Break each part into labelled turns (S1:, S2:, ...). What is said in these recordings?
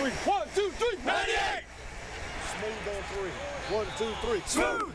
S1: 3. 1, 2, 3.
S2: 98!
S1: Smooth on 3. 1, 2, 3.
S2: Smooth!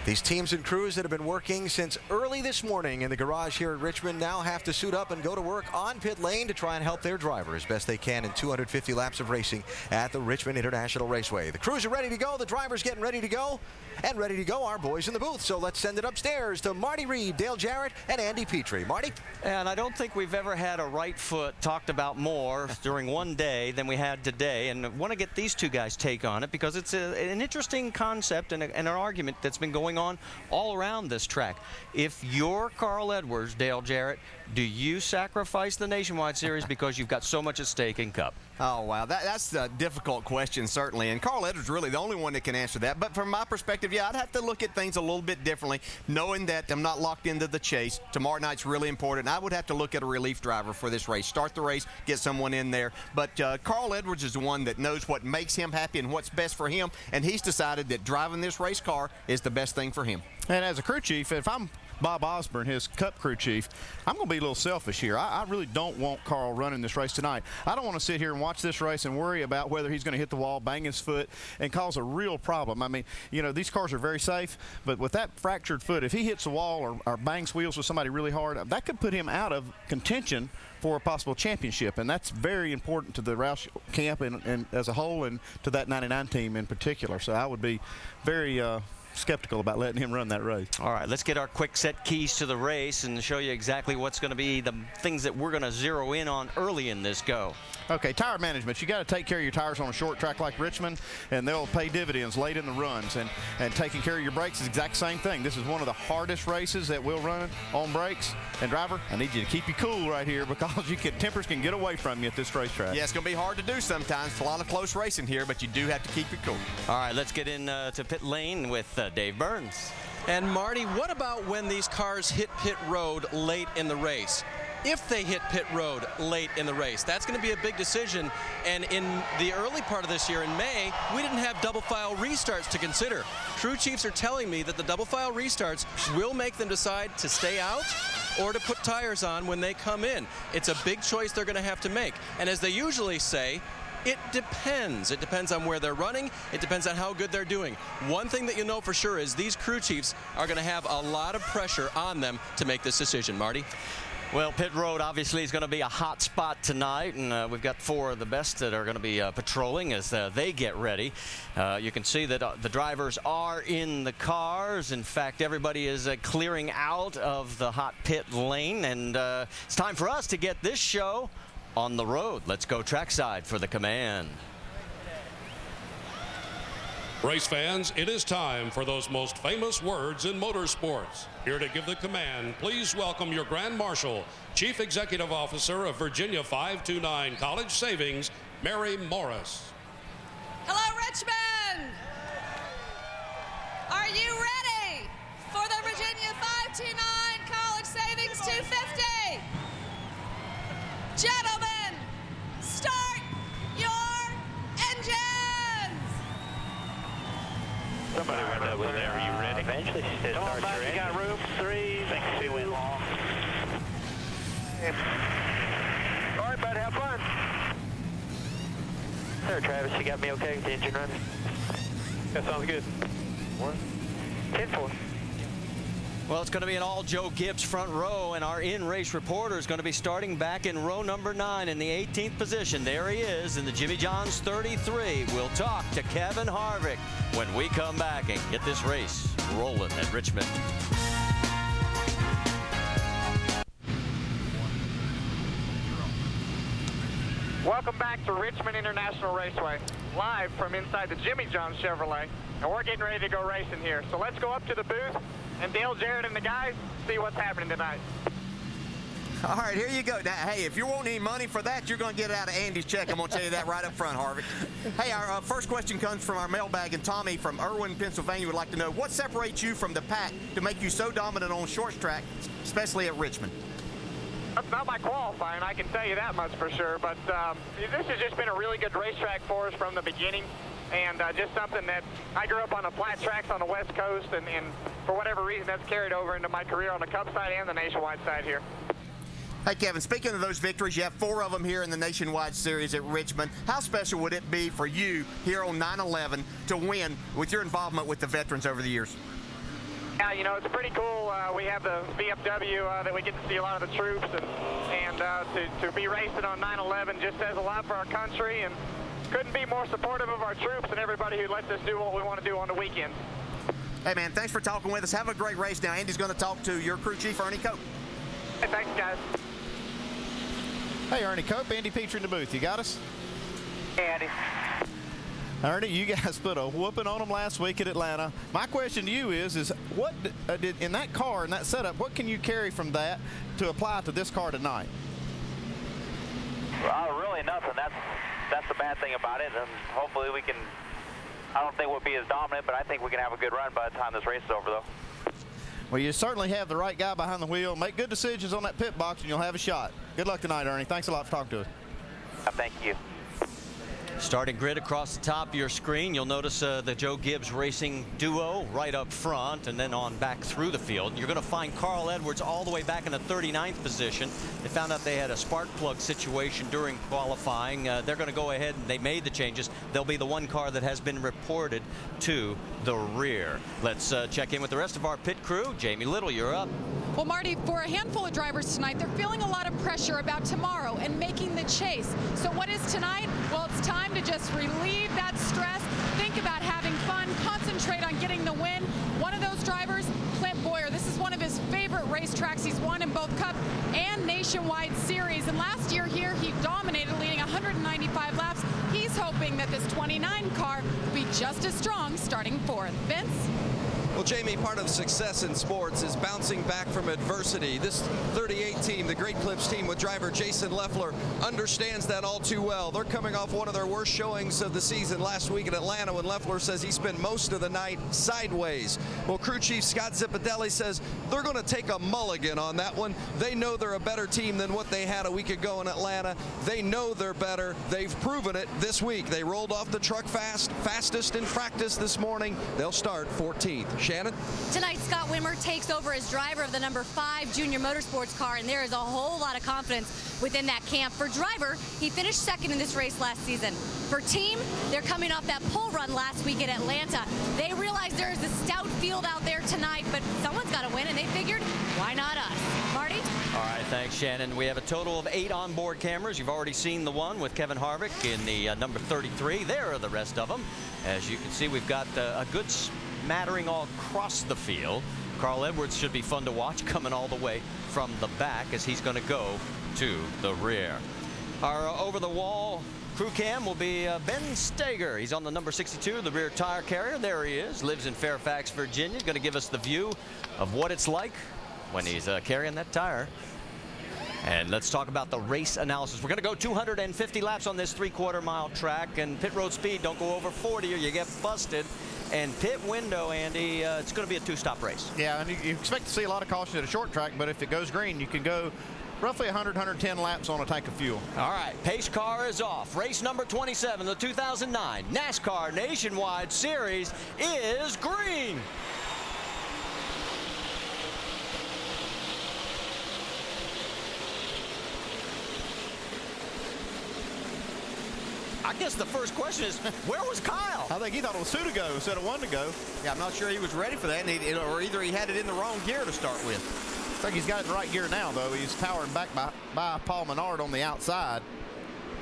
S3: These teams and crews that have been working since early this morning in the garage here at Richmond now have to suit up and go to work on pit lane to try and help their driver as best they can in 250 laps of racing at the Richmond International Raceway. The crews are ready to go, the driver's getting ready to go, and ready to go our boys in the booth. So let's send it upstairs to Marty Reed, Dale Jarrett, and Andy Petrie. Marty?
S4: And I don't think we've ever had a right foot talked about more during one day than we had today, and I want to get these two guys' take on it because it's an interesting concept and an argument that's been going on all around this track. If you're Carl Edwards, Dale Jarrett, do you sacrifice the Nationwide Series because you've got so much at stake in Cup?
S5: Oh, wow. That's a difficult question, certainly. And Carl Edwards is really the only one that can answer that. But from my perspective, yeah, I'd have to look at things a little bit differently, knowing that I'm not locked into the chase. Tomorrow night's really important. I would have to look at a relief driver for this race. Start the race, get someone in there. But Carl Edwards is the one that knows what makes him happy and what's best for him. And he's decided that driving this race car is the best thing for him.
S6: And as a crew chief, if I'm Bob Osborne, his Cup crew chief, I'm going to be a little selfish here. I really don't want Carl running this race tonight. I don't want to sit here and watch this race and worry about whether he's going to hit the wall, bang his foot, and cause a real problem. I mean, you know, these cars are very safe, but with that fractured foot, if he hits the wall or bangs wheels with somebody really hard, that could put him out of contention for a possible championship, and that's very important to the Roush camp and as a whole, and to that 99 team in particular. So I would be very skeptical about letting him run that race.
S4: All right, let's get our quick set keys to the race and show you exactly what's going to be the things that we're going to zero in on early in this go.
S6: Okay, tire management. You got to take care of your tires on a short track like Richmond, and they'll pay dividends late in the runs. And taking care of your brakes is the exact same thing. This is one of the hardest races that we'll run on brakes. And driver, I need you to keep you cool right here because tempers can get away from you at this racetrack.
S5: Yeah, it's going to be hard to do sometimes. It's a lot of close racing here, but you do have to keep it cool.
S4: All right, let's get in to pit lane with Dave Burns.
S7: And Marty, what about when these cars hit pit road late in the race? If they hit pit road late in the race, that's going to be a big decision. And in the early part of this year in May, we didn't have double file restarts to consider. Crew chiefs are telling me that the double file restarts will make them decide to stay out or to put tires on when they come in. It's a big choice they're going to have to make. And as they usually say, it depends. It depends on where they're running. It depends on how good they're doing. One thing that you know for sure is these crew chiefs are going to have a lot of pressure on them to make this decision. Marty?
S4: Well, pit road obviously is going to be a hot spot tonight, and we've got four of the best that are going to be patrolling as they get ready. You can see that the drivers are in the cars. In fact, everybody is clearing out of the hot pit lane, and it's time for us to get this show on the road. Let's go trackside for the command.
S8: Race fans, it is time for those most famous words in motorsports. Here to give the command, please welcome your Grand Marshal, Chief Executive Officer of Virginia 529 College Savings, Mary Morris.
S9: Hello, Richmond! Are you ready for the Virginia 529 College Savings 250? Gentlemen, start your engines!
S10: Somebody went up with there. Are you ready? Eventually she said start your engines. You got room 3. I think she went long. All right, bud, have fun. There, Travis, you got me okay with the engine running? That sounds good. 10-4.
S4: Well, it's going to be an all Joe Gibbs front row, and our in-race reporter is going to be starting back in row number 9 in the 18th position. There he is in the Jimmy John's 33. We'll talk to Kevin Harvick when we come back and get this race rolling at Richmond.
S11: Welcome back to Richmond International Raceway, live from inside the Jimmy John's Chevrolet, and we're getting ready to go racing here. So let's go up to the booth, and Dale Jarrett and the guys see what's happening tonight.
S5: All right, here you go. Now, hey, if you want any money for that, you're going to get it out of Andy's check. I'm going to tell you that right up front, Harvick. Hey, our first question comes from our mailbag, and Tommy from Irwin, Pennsylvania would like to know, what separates you from the pack to make you so dominant on short track, especially at Richmond?
S11: That's not my qualifying, I can tell you that much for sure, but this has just been a really good racetrack for us from the beginning, and just something that I grew up on the flat tracks on the West Coast, and for whatever reason that's carried over into my career on the Cup side and the Nationwide side here.
S5: Hey, Kevin, speaking of those victories, you have 4 of them here in the Nationwide Series at Richmond. How special would it be for you here on 9/11 to win with your involvement with the veterans over the years?
S11: Yeah, you know, it's pretty cool. We have the VFW that we get to see a lot of the troops, and to be racing on 9/11 just says a lot for our country, and couldn't be more supportive of our troops and everybody who lets us do what we want to do on the weekend.
S5: Hey, man, thanks for talking with us. Have a great race now. Andy's going to talk to your crew chief, Ernie Cope.
S11: Hey, thanks, guys.
S6: Hey, Ernie Cope, Andy Petrie in the booth. You got us?
S11: Hey, Andy.
S6: Ernie, you guys put a whooping on them last week at Atlanta. My question to you is what did in that car, in that setup, what can you carry from that to apply to this car tonight?
S10: Really nothing. That's the bad thing about it, and hopefully we can. I don't think we'll be as dominant, but I think we can have a good run by the time this race is over, though.
S6: Well, you certainly have the right guy behind the wheel. Make good decisions on that pit box, and you'll have a shot. Good luck tonight, Ernie. Thanks a lot for talking to us.
S10: Thank you.
S4: Starting grid across the top of your screen, you'll notice the Joe Gibbs Racing duo right up front and then on back through the field. You're going to find Carl Edwards all the way back in the 39th position. They found out they had a spark plug situation during qualifying. They're going to go ahead and they made the changes. They'll be the one car that has been reported to the rear. Let's check in with the rest of our pit crew. Jamie Little, you're up.
S2: Well, Marty, for a handful of drivers tonight, they're feeling a lot of pressure about tomorrow and making the chase. So what is tonight? Well, it's time to just relieve that stress, think about having fun, concentrate on getting the win. One of those drivers, Clint Bowyer, this is one of his favorite racetracks. He's won in both Cup and Nationwide Series. And last year here, he dominated, leading 195 laps. He's hoping that this 29 car will be just as strong starting 4th. Vince?
S7: Well, Jamie, part of success in sports is bouncing back from adversity. This 38 team, the Great Clips team with driver Jason Leffler, understands that all too well. They're coming off one of their worst showings of the season last week in Atlanta when Leffler says he spent most of the night sideways. Well, crew chief Scott Zipadelli says they're going to take a mulligan on that one. They know they're a better team than what they had a week ago in Atlanta. They know they're better. They've proven it this week. They rolled off the truck fastest in practice this morning. They'll start 14th. Shannon?
S12: Tonight, Scott Wimmer takes over as driver of the number 5 Junior Motorsports car, and there is a whole lot of confidence within that camp. For driver, he finished second in this race last season. For team, they're coming off that pole run last week at Atlanta. They realize there is a stout field out there tonight, but someone's got to win, and they figured, why not us? Marty?
S4: All right, thanks, Shannon. We have a total of 8 onboard cameras. You've already seen the one with Kevin Harvick in the number 33. There are the rest of them. As you can see, we've got a good smattering all across the field. Carl Edwards should be fun to watch coming all the way from the back as he's going to go to the rear. Our over-the-wall crew cam will be Ben Stager. He's on the number 62, the rear tire carrier. There he is. Lives in Fairfax, Virginia. Going to give us the view of what it's like when he's carrying that tire. And let's talk about the race analysis. We're going to go 250 laps on this 3/4 mile track, and pit road speed, don't go over 40 or you get busted. And pit window, Andy, it's going to be a 2-stop race.
S6: Yeah, and you expect to see a lot of caution at a short track, but if it goes green, you can go roughly 100, 110 laps on a tank of fuel.
S4: All right, pace car is off. Race number 27, the 2009 NASCAR Nationwide Series is green. I guess the first question is, where was Kyle?
S6: I think he thought it was 2 to go instead of 1 to go.
S5: Yeah, I'm not sure he was ready for that, and or either he had it in the wrong gear to start with.
S6: I think he's got it in the right gear now, though. He's powering back by Paul Menard on the outside,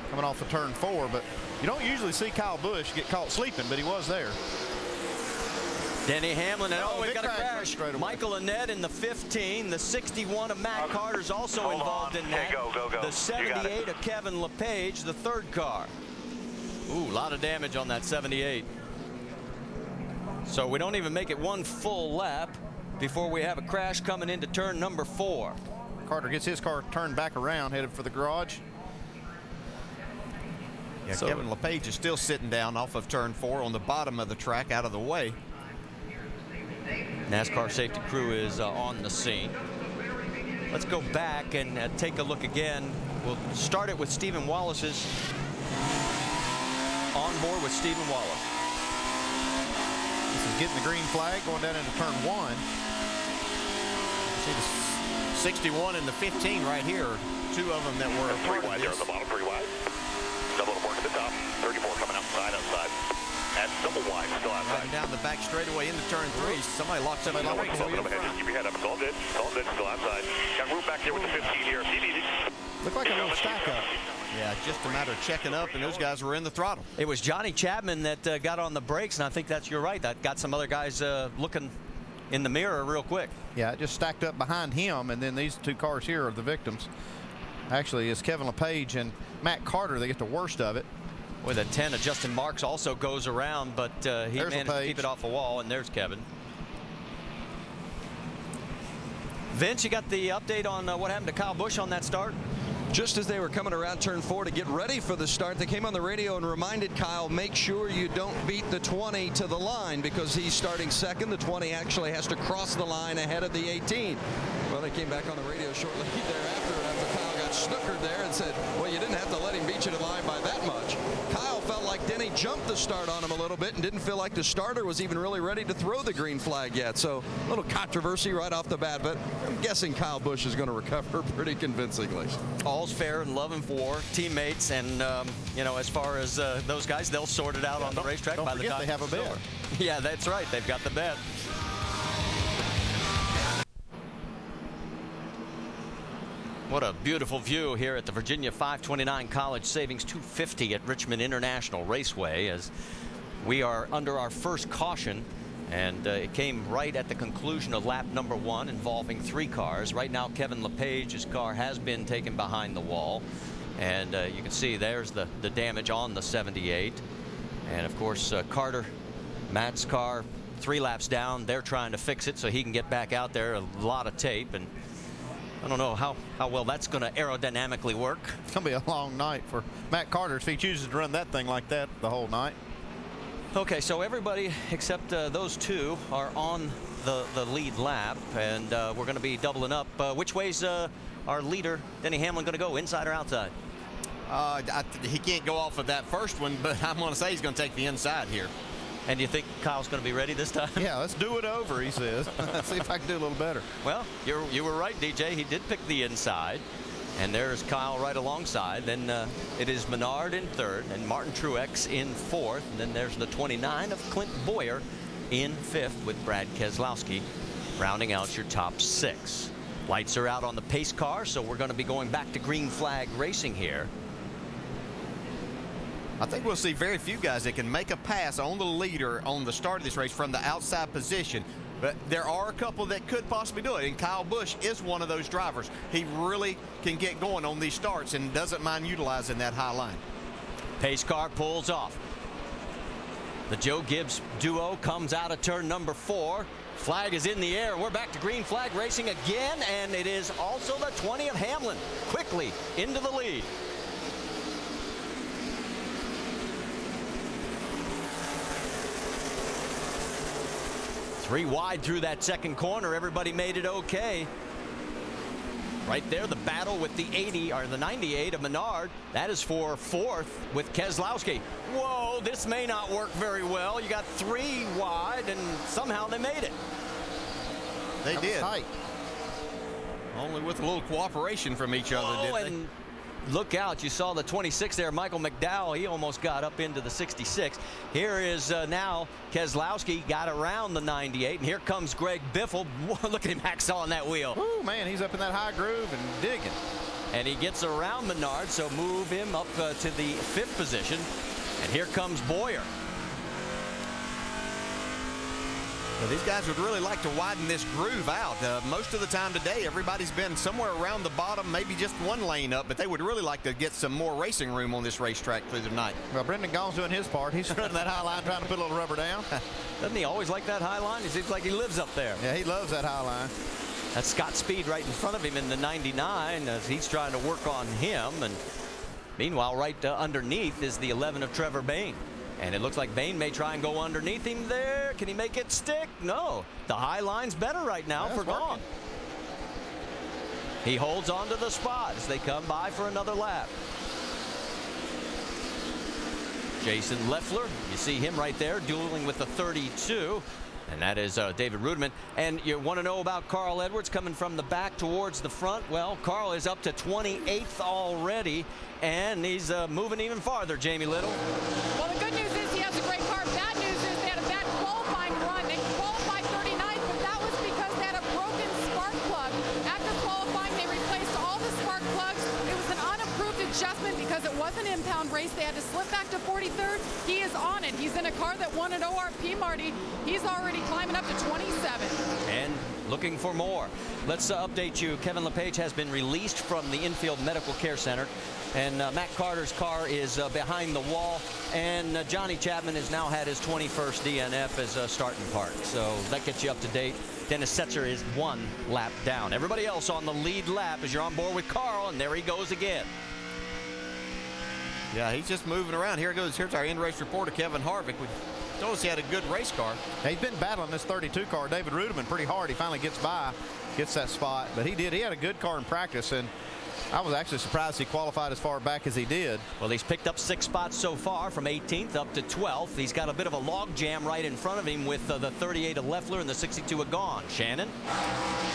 S6: coming off of turn 4. But you don't usually see Kyle Busch get caught sleeping, but he was there.
S4: Denny Hamlin, and we've got a
S6: crash.
S4: Michael Annette in the 15. The 61 of Matt Carter's also involved in that.
S10: Go.
S4: The 78 of Kevin LePage, the 3rd car. Ooh, a lot of damage on that 78. So we don't even make it one full lap before we have a crash coming into turn number 4.
S6: Carter gets his car turned back around, headed for the garage.
S5: Yeah, so Kevin LePage is still sitting down off of turn 4 on the bottom of the track, out of the way.
S4: NASCAR safety crew is on the scene. Let's go back and take a look again. We'll start it with Stephen Wallace's. On board with Stephen Wallace.
S6: This is getting the green flag going down into turn 1. See the
S5: 61 and the 15 right here. Two of them that were
S13: three wide there on the bottom, 3 wide. Double work at the top. 34 coming outside. And double wide, still outside.
S5: Riding down the back straightaway into turn 3. Somebody locked somebody up.
S13: Keep your head up. It's all dead. Still outside. Got room back there with the 15 here. If you need it.
S6: Looked like a little stack up.
S5: Yeah, just a matter of checking up, and those guys were in the throttle.
S4: It was Johnny Chapman that got on the brakes, and I think you're right. That got some other guys looking in the mirror real quick.
S6: Yeah, it just stacked up behind him, and then these two cars here are the victims. Actually, it's Kevin LePage and Matt Carter. They get the worst of it.
S4: With a 10 of Justin Marks also goes around, but he managed to keep it off the wall, and there's Kevin. Vince, you got the update on what happened to Kyle Busch on that start?
S14: Just as they were coming around turn 4 to get ready for the start, they came on the radio and reminded Kyle, make sure you don't beat the 20 to the line because he's starting second. The 20 actually has to cross the line ahead of the 18. Well, they came back on the radio shortly thereafter after Kyle got snookered there and said, well, you didn't have to let him beat you to the line by that much. Kyle felt like Denny jumped the start on him a little bit and didn't feel like the starter was even really ready to throw the green flag yet. So a little controversy right off the bat, but I'm guessing Kyle Busch is going to recover pretty convincingly.
S4: All's fair in love and war, teammates, and you know, as far as those guys, they'll sort it out on the racetrack by the time
S6: they have a bet.
S4: Yeah, that's right. They've got the bet. What a beautiful view here at the Virginia 529 College Savings 250 at Richmond International Raceway as we are under our first caution, and it came right at the conclusion of lap number 1 involving 3 cars. Right now Kevin LePage's car has been taken behind the wall, and you can see there's the damage on the 78, and of course Carter, Matt's car, 3 laps down. They're trying to fix it so he can get back out there. A lot of tape, and I don't know how well that's going to aerodynamically work.
S6: It's going to be a long night for Matt Carter if he chooses to run that thing like that the whole night.
S4: Okay, so everybody except those 2 are on the lead lap, and we're going to be doubling up. Which way's our leader, Denny Hamlin, going to go, inside or outside?
S5: He can't go off of that first one, but I'm going to say he's going to take the inside here.
S4: And do you think Kyle's going to be ready this time?
S6: Yeah, let's do it over, he says. Let's see if I can do a little better.
S4: Well, you were right, DJ. He did pick the inside. And there's Kyle right alongside. Then it is Menard in 3rd and Martin Truex in 4th. And then there's the 29 of Clint Boyer in 5th with Brad Keselowski rounding out your top 6. Lights are out on the pace car, so we're going to be going back to green flag racing here.
S5: I think we'll see very few guys that can make a pass on the leader on the start of this race from the outside position. But there are a couple that could possibly do it, and Kyle Busch is one of those drivers. He really can get going on these starts and doesn't mind utilizing that high line.
S4: Pace car pulls off. The Joe Gibbs duo comes out of turn number 4. Flag is in the air. We're back to green flag racing again, and it is also the 20 of Hamlin quickly into the lead. Three wide through that second corner. Everybody made it okay. Right there, the battle with the 80 or the 98 of Menard. That is for 4th with Keselowski. Whoa, this may not work very well. You got 3 wide, and somehow they made it.
S5: They did.
S6: Tight.
S5: Only with a little cooperation from each other, did they?
S4: Look out, you saw the 26 there, Michael McDowell. He almost got up into the 66. Here is now Keselowski got around the 98, and here comes Greg Biffle. Look at him hacksawing that wheel.
S6: Oh man, he's up in that high groove and digging.
S4: And he gets around Menard, so move him up to the 5th position. And here comes Boyer.
S5: Well, these guys would really like to widen this groove out. Most of the time today, everybody's been somewhere around the bottom, maybe just 1 lane up, but they would really like to get some more racing room on this racetrack through the night.
S6: Well, Brendan Gaughan's doing his part. He's running that high line, trying to put a little rubber down.
S4: Doesn't he always like that high line? He seems like he lives up there.
S6: Yeah, he loves that high line.
S4: That's Scott Speed right in front of him in the 99 as he's trying to work on him. And meanwhile, right underneath is the 11 of Trevor Bayne. And it looks like Bayne may try and go underneath him there. Can he make it stick? No. The high line's better right now for Gaughan. He holds on to the spot as they come by for another lap. Jason Leffler, you see him right there dueling with the 32. And that is David Rudiman. And you want to know about Carl Edwards coming from the back towards the front? Well, Carl is up to 28th already, and he's moving even farther, Jamie Little.
S2: Well, the good news is he has a great car. Bad news is they had a bad qualifying run. They qualified 39th, but that was because they had a broken spark plug. After qualifying, they replaced all the spark plugs. It was an unapproved adjustment because it was an impound race. They had to slip back to 43rd. He is on it. He's in a car that won an ORP, Marty. He's already climbing up to 27.
S4: And looking for more. Let's update you. Kevin LePage has been released from the infield medical care center. And Matt Carter's car is behind the wall. And Johnny Chapman has now had his 21st DNF as a starting part. So that gets you up to date. Dennis Setzer is 1 lap down. Everybody else on the lead lap as you're on board with Carl. And there he goes again.
S5: Yeah, he's just moving around. Here goes. Here's our in-race reporter, Kevin Harvick. We told us he had a good race car.
S6: He's been battling this 32 car, David Rudiman, pretty hard. He finally gets that spot. But he did. He had a good car in practice, and I was actually surprised he qualified as far back as he did.
S4: Well, he's picked up 6 spots so far, from 18th up to 12th. He's got a bit of a log jam right in front of him with the 38 of Leffler and the 62 of Gone. Shannon?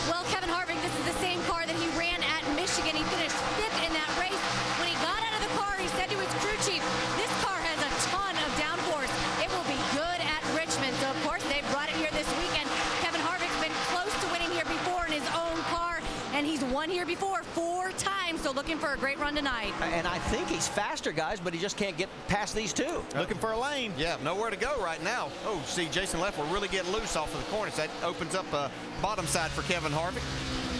S12: Well, Kevin Harvick, this is the same car that he ran at Michigan. He finished 5th in that race. When he got out of the car, he said to his crew chief, this car has a ton of downforce. It will be good at Richmond. So, of course, they brought it here this weekend. Kevin Harvick's been close to winning here before in his own car, and he's won here before 4 times. So looking for a great run tonight.
S4: And I think he's faster, guys, but he just can't get past these two.
S5: Looking for a lane. Yeah, nowhere to go right now. Oh, see, Jason Leffler really get loose off of the corners. That opens up a bottom side for Kevin Harvick.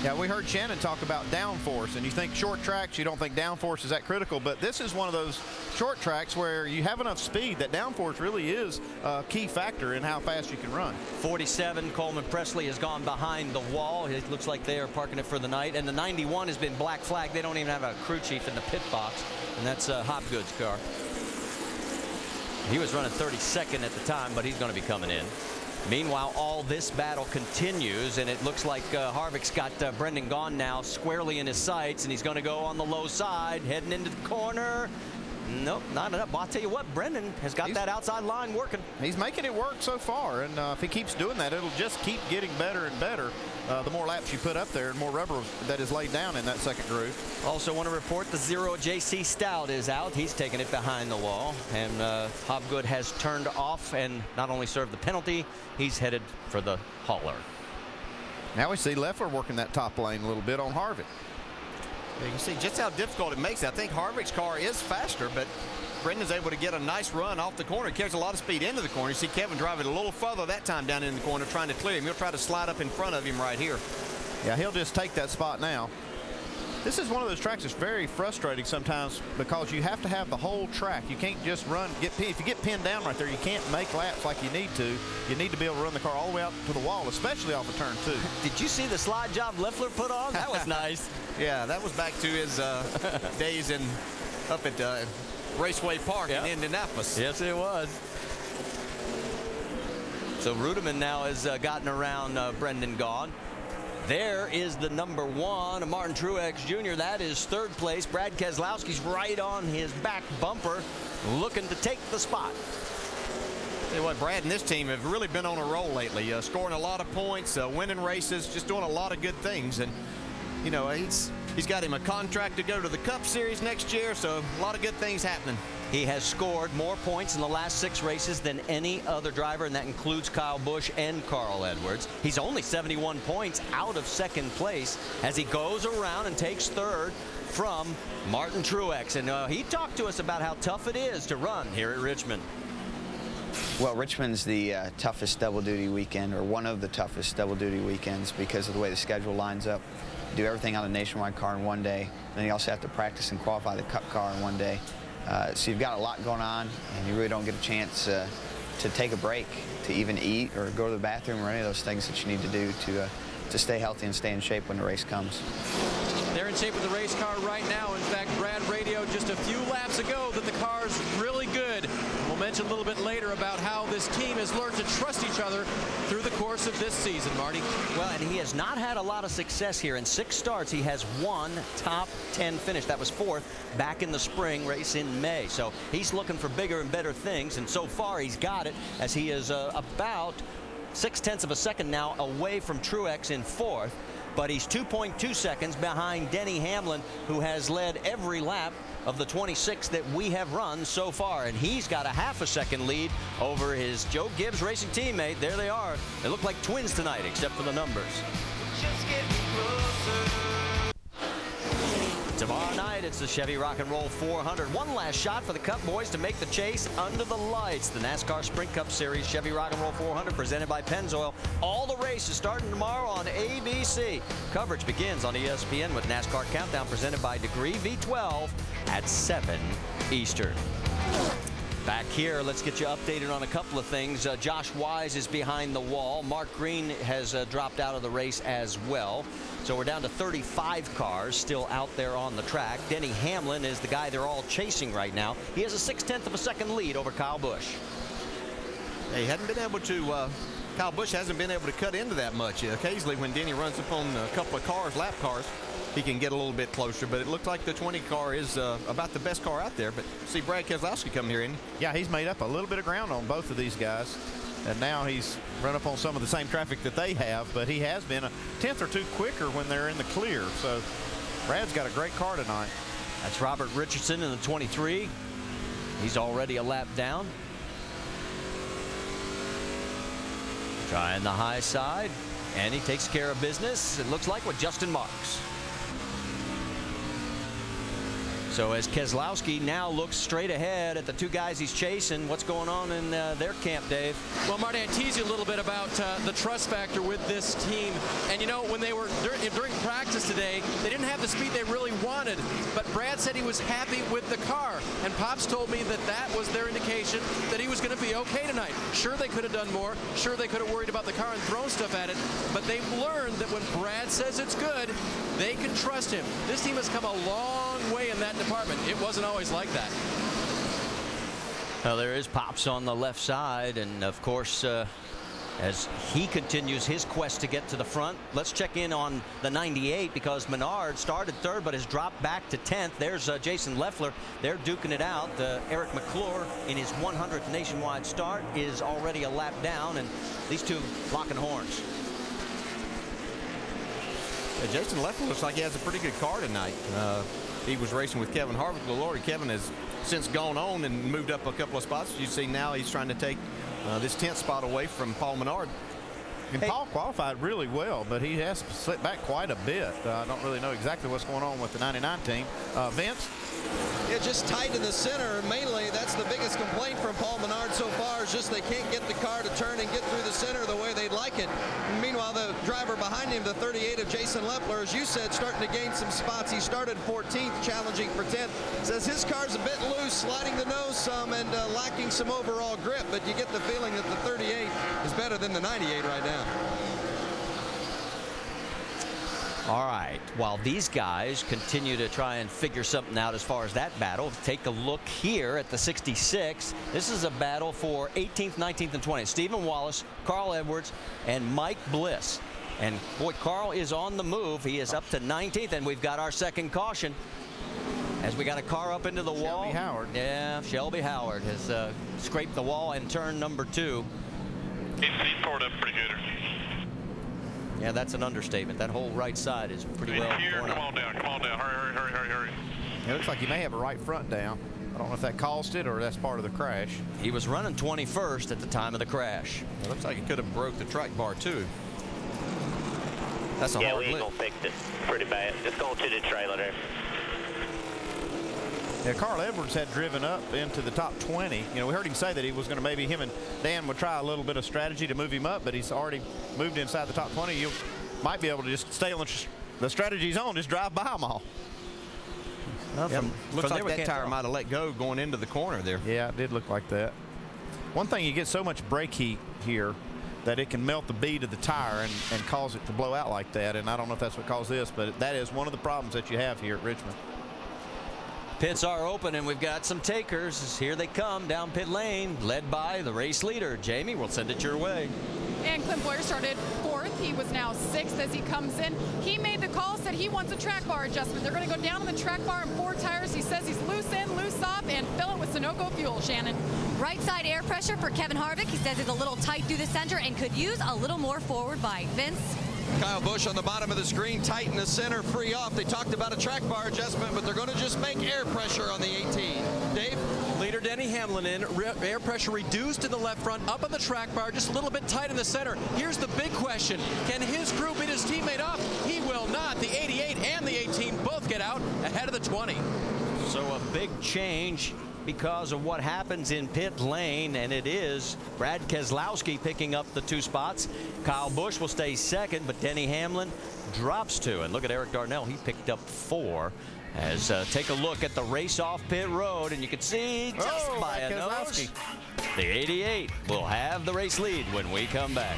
S6: Yeah, we heard Shannon talk about downforce, and you think short tracks, you don't think downforce is that critical, but this is one of those short tracks where you have enough speed that downforce really is a key factor in how fast you can run.
S4: 47, Coleman Presley has gone behind the wall. It looks like they are parking it for the night, and the 91 has been black flagged. They don't even have a crew chief in the pit box, and that's Hopgood's car. He was running 32nd at the time, but he's going to be coming in. Meanwhile, all this battle continues, and it looks like Harvick's got Brendan Gaughan now squarely in his sights, and he's going to go on the low side, heading into the corner. Nope, not enough. I'll tell you what, Brendan has got that outside line working.
S6: He's making it work so far, and if he keeps doing that, it'll just keep getting better and better. The more laps you put up there, and more rubber that is laid down in that second groove.
S4: Also want to report the 0 J.C. Stout is out. He's taking it behind the wall, and Hopgood has turned off and not only served the penalty, he's headed for the hauler.
S6: Now we see Leffler working that top lane a little bit on Harvick.
S5: You can see just how difficult it makes it. I think Harvick's car is faster, but Brendan's able to get a nice run off the corner. He carries a lot of speed into the corner. You see Kevin driving a little further that time down in the corner, trying to clear him. He'll try to slide up in front of him right here.
S6: Yeah, he'll just take that spot now. This is one of those tracks that's very frustrating sometimes because you have to have the whole track. You can't just run, if you get pinned down right there, you can't make laps like you need to. You need to be able to run the car all the way out to the wall, especially off of turn 2.
S4: Did you see the slide job Leffler put on? That was nice.
S5: Yeah, that was back to his days up at Raceway Park in Indianapolis.
S4: Yes, it was. So Rudiman now has gotten around Brendan Gaughan. There is the number 1, Martin Truex Jr. That is 3rd place. Brad Keselowski's right on his back bumper, looking to take the spot.
S5: Tell you what, Brad and this team have really been on a roll lately, scoring a lot of points, winning races, just doing a lot of good things. And, you know, he's got him a contract to go to the Cup Series next year, so a lot of good things happening.
S4: He has scored more points in the last 6 races than any other driver, and that includes Kyle Busch and Carl Edwards. He's only 71 points out of 2nd place as he goes around and takes 3rd from Martin Truex. And he talked to us about how tough it is to run here at Richmond.
S15: Well, Richmond's the toughest double-duty weekend, or one of the toughest double-duty weekends, because of the way the schedule lines up. Do everything on a nationwide car in one day, then you also have to practice and qualify the Cup car in one day. So you've got a lot going on, and you really don't get a chance to take a break, to even eat or go to the bathroom or any of those things that you need to do to stay healthy and stay in shape when the race comes.
S7: They're in shape with the race car right now. In fact, Brad radioed just a few laps ago that the car's really good. We'll mention a little bit later about how this team has learned to trust each other through the course of this season, Marty.
S4: Well, and he has not had a lot of success here. In 6 starts, he has 1 top 10 finish. That was 4th back in the spring race in May. So he's looking for bigger and better things, and so far he's got it, as he is about 6/10 of a second now away from Truex in 4th, but he's 2.2 seconds behind Denny Hamlin, who has led every lap of the 26 that we have run so far, and he's got a half a second lead over his Joe Gibbs Racing teammate. There they are. They look like twins tonight, except for the numbers. Tomorrow night, it's the Chevy Rock and Roll 400. One last shot for the Cup boys to make the chase under the lights. The NASCAR Sprint Cup Series Chevy Rock and Roll 400 presented by Pennzoil. All the races starting tomorrow on ABC. Coverage begins on ESPN with NASCAR Countdown presented by Degree V12 at 7 Eastern. Back here, let's get you updated on a couple of things. Josh Wise is behind the wall. Mark Green has dropped out of the race as well. So we're down to 35 cars still out there on the track. Denny Hamlin is the guy they're all chasing right now. He has a 6/10 of a second lead over Kyle Busch.
S5: He hadn't been able to, Kyle Busch hasn't been able to cut into that much. Occasionally when Denny runs up on a couple of cars, lap cars, he can get a little bit closer, but it looked like the 20 car is about the best car out there. But see Brad Keselowski coming here, isn't he?
S6: Yeah, he's made up a little bit of ground on both of these guys, and now he's run up on some of the same traffic that they have, but he has been a 10th or 2 quicker when they're in the clear. So Brad's got a great car tonight.
S4: That's Robert Richardson in the 23. He's already a lap down. Trying the high side, and he takes care of business, it looks like, with Justin Marks. So as Keselowski now looks straight ahead at the 2 guys he's chasing, what's going on in their camp, Dave?
S7: Well, Marty, I teased you a little bit about the trust factor with this team. And, you know, when they were during practice today, they didn't have the speed they really wanted. But Brad said he was happy with the car. And Pops told me that that was their indication that he was going to be okay tonight. Sure, they could have done more. Sure, they could have worried about the car and thrown stuff at it. But they've learned that when Brad says it's good, they can trust him. This team has come a long way in that department. It wasn't always like that.
S4: Well, there is Pops on the left side, and of course as he continues his quest to get to the front, let's check in on the 98, because Menard started 3rd but has dropped back to 10th. There's Jason Leffler. They're duking it out. Eric McClure in his 100th nationwide start is already a lap down, and these two locking horns.
S5: Jason Leffler looks like he has a pretty good car tonight. He was racing with Kevin Harvick. Lord, Kevin has since gone on and moved up a couple of spots. You see now he's trying to take this 10th spot away from Paul Menard.
S6: And Paul qualified really well, but he has slipped back quite a bit. I don't really know exactly what's going on with the 99 team. Vince?
S14: Yeah, just tight in the center. Mainly, that's the biggest complaint from Paul Menard so far, is just they can't get the car to turn and get through the center the way they'd like it. And meanwhile, the driver behind him, the 38 of Jason Leffler, as you said, starting to gain some spots. He started 14th, challenging for 10th. Says his car's a bit loose, sliding the nose some, and lacking some overall grip, but you get the feeling that the 38 is better than the 98 right now.
S4: All right, while these guys continue to try and figure something out as far as that battle, take a look here at the 66. This is a battle for 18th, 19th, and 20th. Stephen Wallace, Carl Edwards, and Mike Bliss. And boy, Carl is on the move. He is up to 19th, and we've got our second caution as we got a car up into the wall.
S6: Shelby Howard.
S4: Yeah, Shelby Howard has scraped the wall in turn number 2.
S13: He's poured up pretty good.
S4: Yeah, that's an understatement. That whole right side is pretty well
S13: here.
S4: torn up.
S13: Come on down. Come on down. Hurry.
S6: It looks like he may have a right front down. I don't know if that caused it or that's part of the crash.
S4: He was running 21st at the time of the crash.
S5: It looks like he could have broke the track bar too. That's a hard
S10: we ain't
S5: lick.
S10: gonna fix it. Pretty bad. Just go to the trailer there.
S6: Yeah, Carl Edwards had driven up into the top 20. You know, we heard him say that he was going to, maybe him and Dan would try a little bit of strategy to move him up, but he's already moved inside the top 20. You might be able to just stay on the strategy he's on, just drive by them all.
S5: Looks like that tire might have let go going into the corner there.
S6: Yeah, it did look like that. One thing, you get so much brake heat here that it can melt the bead of the tire and cause it to blow out like that. And I don't know if that's what caused this, but that is one of the problems that you have here at Richmond.
S4: Pits are open, and we've got some takers. Here they come down pit lane, led by the race leader. Jamie, we'll send it your way.
S2: And Clint Boyer started 4th. He was now 6th as he comes in. He made the call, said he wants a track bar adjustment. They're going to go down on the track bar in 4 tires. He says he's loose in, loose off, and fill it with Sunoco fuel, Shannon.
S12: Right side air pressure for Kevin Harvick. He says it's a little tight through the center and could use a little more forward bite. Vince?
S14: Kyle Busch on the bottom of the screen, tight in the center, free off. They talked about a track bar adjustment, but they're going to just make air pressure on the 18. Dave?
S7: Leader Denny Hamlin in, air pressure reduced in the left front, up on the track bar, just a little bit tight in the center. Here's the big question. Can his crew beat his teammate up? He will not. The 88 and the 18 both get out ahead of the 20.
S4: So a big change because of what happens in pit lane, and it is Brad Keselowski picking up the 2 spots. Kyle Busch will stay 2nd, but Denny Hamlin drops 2. And look at Eric Darnell. He picked up 4. As take a look at the race off pit road, and you can see just by a nose, the 88 will have the race lead when we come back.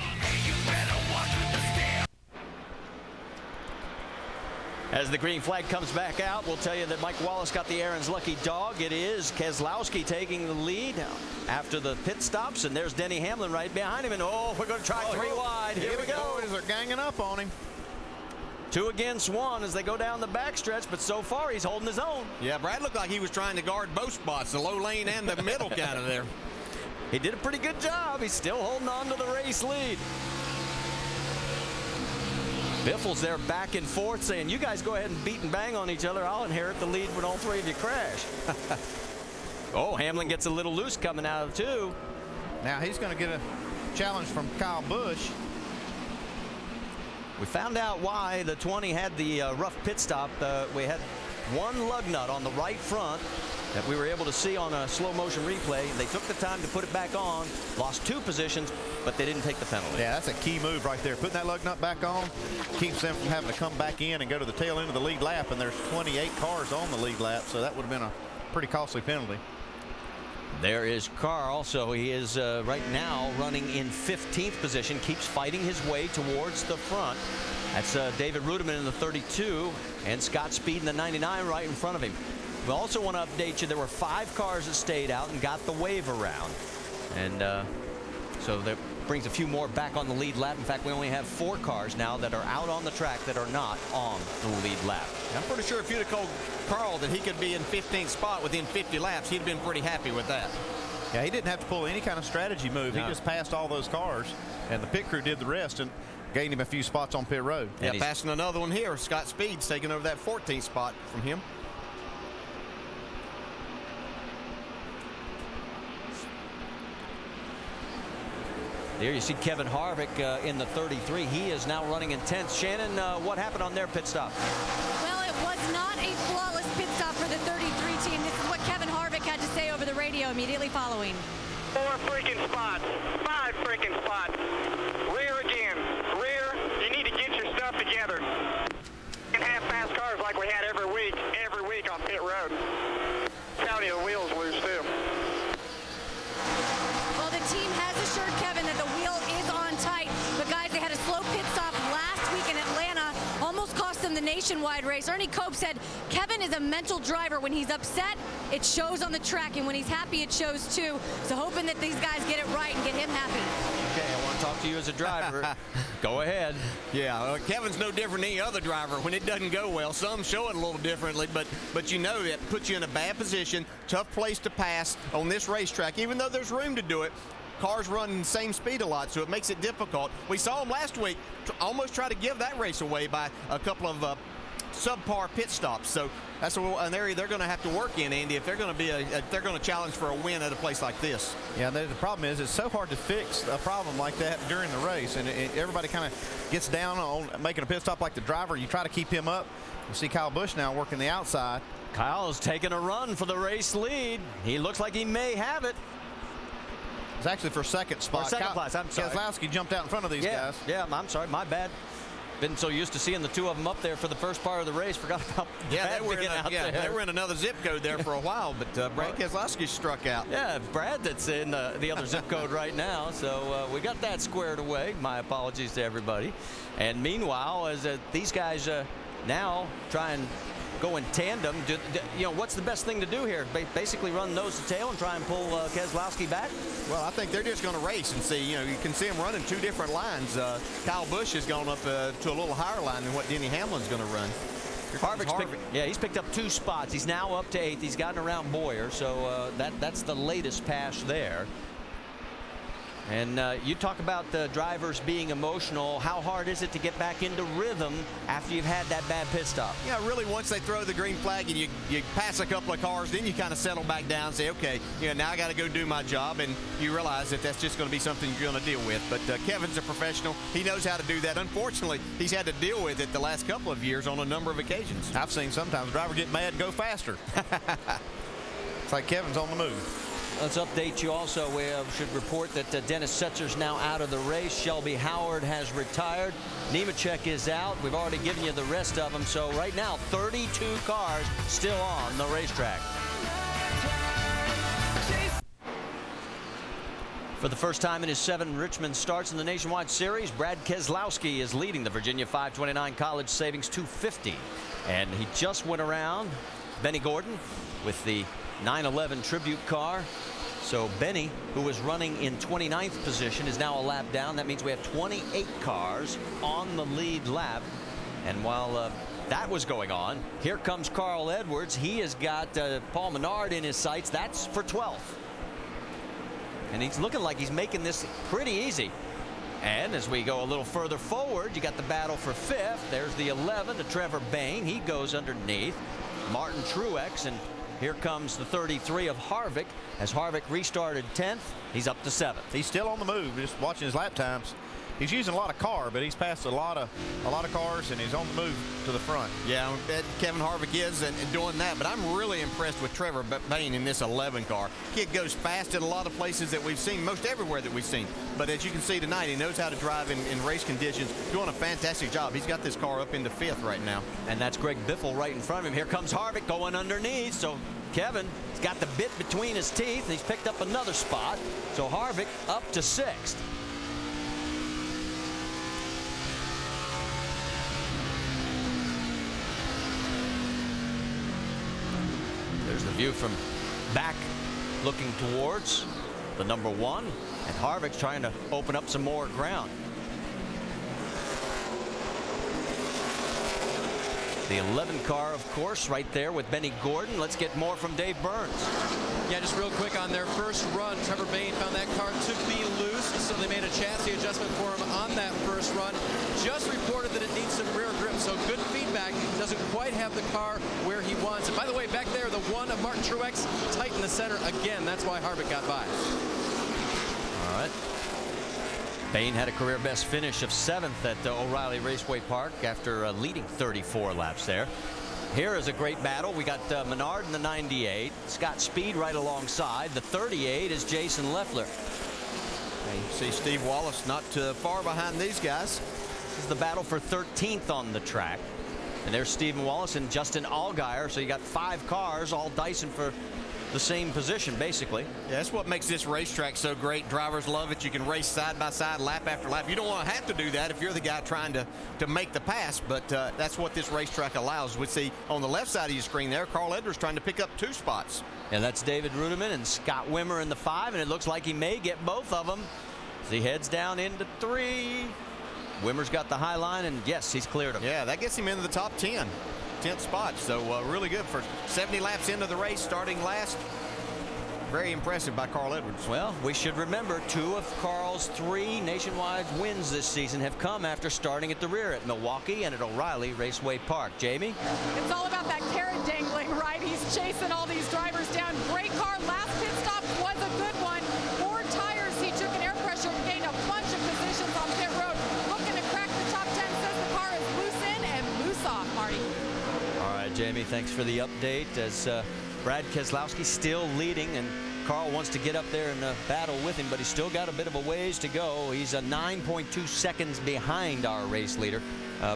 S4: As the green flag comes back out, we'll tell you that Mike Wallace got the Aaron's lucky dog. It is Keselowski taking the lead after the pit stops, and there's Denny Hamlin right behind him. And we're going to try 3 wide. Here we go.
S6: They're ganging up on him.
S4: 2 against 1 as they go down the backstretch, but so far he's holding his own.
S5: Yeah, Brad looked like he was trying to guard both spots, the low lane and the middle kind of there.
S4: He did a pretty good job. He's still holding on to the race lead. Biffle's there back and forth saying, you guys go ahead and beat and bang on each other. I'll inherit the lead when all 3 of you crash. Hamlin gets a little loose coming out of 2.
S6: Now he's going to get a challenge from Kyle Busch.
S4: We found out why the 20 had the rough pit stop. We had 1 lug nut on the right front that we were able to see on a slow motion replay. They took the time to put it back on, lost 2 positions, but they didn't take the penalty.
S6: Yeah, that's a key move right there. Putting that lug nut back on keeps them from having to come back in and go to the tail end of the lead lap, and there's 28 cars on the lead lap, so that would have been a pretty costly penalty.
S4: There is Carl, so he is right now running in 15th position, keeps fighting his way towards the front. That's David Rudiman in the 32 and Scott Speed in the 99 right in front of him. We also want to update you, there were 5 cars that stayed out and got the wave around. And so that brings a few more back on the lead lap. In fact, we only have 4 cars now that are out on the track that are not on the lead lap.
S5: I'm pretty sure if you'd have told Carl that he could be in 15th spot within 50 laps, he'd have been pretty happy with that.
S6: Yeah, he didn't have to pull any kind of strategy move.
S5: No.
S6: He just passed all those cars, and the pit crew did the rest and gained him a few spots on pit road.
S5: Yeah, passing another one here. Scott Speed's taking over that 14th spot from him.
S4: There you see Kevin Harvick in the 33. He is now running in 10th. Shannon, what happened on their pit stop?
S12: Well, it was not a flawless pit stop for the 33 team. This is what Kevin Harvick had to say over the radio immediately following.
S11: 4 freaking spots. 5 freaking spots. Rear again. Rear, you need to get your stuff together. And have fast cars like we had every week on pit road. Tell you, the wheel's loose too.
S12: Well, the team has assured Kevin that the wheel is on tight. But guys, they had a slow pit stop last week in Atlanta. Almost cost them the nationwide race. Ernie Cope said Kevin is a mental driver. When he's upset, it shows on the track. And when he's happy, it shows too. So hoping that these guys get it right and get him happy.
S4: Okay, I want to talk to you as a driver. Go ahead.
S5: Yeah, Kevin's no different than any other driver. When it doesn't go well, some show it a little differently, but you know that puts you in a bad position, tough place to pass on this racetrack. Even though there's room to do it, cars run the same speed a lot, so it makes it difficult. We saw him last week almost try to give that race away by a couple of subpar pit stops. So that's an area they're going to have to work in, Andy, if they're going to be they're going to challenge for a win at a place like this.
S6: Yeah, the problem is it's so hard to fix a problem like that during the race, and everybody kind of gets down on making a pit stop like the driver. You try to keep him up. You see Kyle Busch now working the outside.
S4: Kyle's taking a run for the race lead. He looks like he may have it.
S6: It's actually for second spot.
S4: Or second place, I'm sorry.
S6: Keselowski jumped out in front of these guys.
S4: Yeah, I'm sorry, my bad. Been so used to seeing the 2 of them up there for the first part of the race, forgot about Brad being out there.
S5: They were in another zip code there for a while, but Brad Keselowski struck out.
S4: Yeah, Brad that's in the other zip code right now, so we got that squared away. My apologies to everybody. And meanwhile, as these guys now try and go in tandem. You know, what's the best thing to do here? Basically run nose to tail and try and pull Keselowski back?
S5: Well, I think they're just going to race and see. You know, you can see them running two different lines. Kyle Busch has gone up to a little higher line than what Denny Hamlin's going to run.
S4: Harvick's he's picked up 2 spots. He's now up to 8th. He's gotten around Boyer, so that's the latest pass there. And you talk about the drivers being emotional. How hard is it to get back into rhythm after you've had that bad pit stop?
S5: Yeah, really, once they throw the green flag and you pass a couple of cars, then you kind of settle back down and say, okay, now I got to go do my job, and you realize that that's just going to be something you're going to deal with. But Kevin's a professional. He knows how to do that. Unfortunately, he's had to deal with it the last couple of years on a number of occasions.
S6: I've seen sometimes a driver get mad and go faster. It's like Kevin's on the move.
S4: Let's update you also. We should report that Dennis Setzer's now out of the race. Shelby Howard has retired. Nemechek is out. We've already given you the rest of them. So right now, 32 cars still on the racetrack. For the first time in his 7 Richmond starts in the Nationwide Series, Brad Keselowski is leading the Virginia 529 College Savings 250. And he just went around Benny Gordon with the 911 Tribute car. So Benny, who was running in 29th position, is now a lap down. That means we have 28 cars on the lead lap. And while that was going on, here comes Carl Edwards. He has got Paul Menard in his sights. That's for 12th. And he's looking like he's making this pretty easy. And as we go a little further forward, you got the battle for 5th. There's the 11 to Trevor Bayne. He goes underneath Martin Truex, and here comes the 33 of Harvick. As Harvick restarted 10th, he's up to 7th.
S6: He's still on the move, just watching his lap times. He's using a lot of car, but he's passed a lot of cars, and he's on the move to the front.
S5: Yeah, Kevin Harvick is and doing that, but I'm really impressed with Trevor Bayne in this 11 car. Kid goes fast at a lot of places that we've seen, most everywhere that we've seen. But as you can see tonight, he knows how to drive in race conditions, doing a fantastic job. He's got this car up into 5th right now.
S4: And that's Greg Biffle right in front of him. Here comes Harvick going underneath. So Kevin has got the bit between his teeth, and he's picked up another spot. So Harvick up to 6th. There's the view from back looking towards the number 1, and Harvick's trying to open up some more ground. The 11 car, of course, right there with Benny Gordon. Let's get more from Dave Burns.
S7: Yeah, just real quick on their first run, Trevor Bayne found that car to be loose, so they made a chassis adjustment for him on that first run. Just reported that it needs some rear grip, so good feedback. Doesn't quite have the car where he wants it. By the way, back there, the 1 of Martin Truex, tight in the center again. That's why Harvick got by.
S4: All right. Bayne had a career best finish of 7th at O'Reilly Raceway Park after leading 34 laps there. Here is a great battle. We got Menard in the 98. Scott Speed right alongside. The 38 is Jason Leffler.
S5: And you see Steve Wallace not too far behind these guys.
S4: This is the battle for 13th on the track. And there's Stephen Wallace and Justin Allgaier. So you got 5 cars all dicing for the same position, basically.
S5: Yeah, that's what makes this racetrack so great. Drivers love it. You can race side by side, lap after lap. You don't want to have to do that if you're the guy trying to make the pass, but that's what this racetrack allows. We see on the left side of your screen there, Carl Edwards trying to pick up 2 spots.
S4: And that's David Rudiman and Scott Wimmer in the 5, and it looks like he may get both of them as he heads down into 3. Wimmer's got the high line, and yes, he's cleared him.
S5: Yeah, that gets him into the top 10. 10th spot, so really good for 70 laps into the race, starting last. Very impressive by Carl Edwards.
S4: Well, we should remember 2 of Carl's 3 nationwide wins this season have come after starting at the rear at Milwaukee and at O'Reilly Raceway Park. Jamie?
S2: It's all about that carrot dangling, right? He's chasing all these drivers down. Great car. Last pit stop was a good one. 4 tires. He took an air pressure and gained a bunch of positions on pit road. Looking to crack the top 10. Says the car is loose in and loose off, Marty.
S4: All right, Jamie, thanks for the update as Brad Keselowski still leading, and Carl wants to get up there and battle with him, but he's still got a bit of a ways to go. He's 9.2 seconds behind our race leader.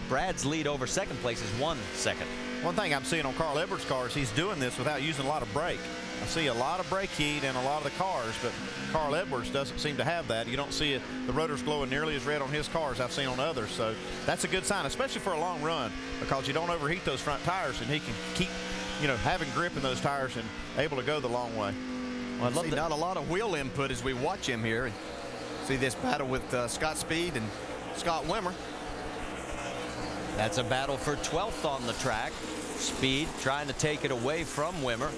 S4: Brad's lead over second place is 1 second.
S6: One thing I'm seeing on Carl Edwards' cars, he's doing this without using a lot of brake. I see a lot of brake heat in a lot of the cars, but Carl Edwards doesn't seem to have that. You don't see it, the rotors glowing nearly as red on his cars I've seen on others. So that's a good sign, especially for a long run, because you don't overheat those front tires, and he can keep, having grip in those tires and able to go the long way.
S5: Well, I love not a lot of wheel input as we watch him here. See this battle with Scott Speed and Scott Wimmer.
S4: That's a battle for 12th on the track. Speed trying to take it away from Wimmer.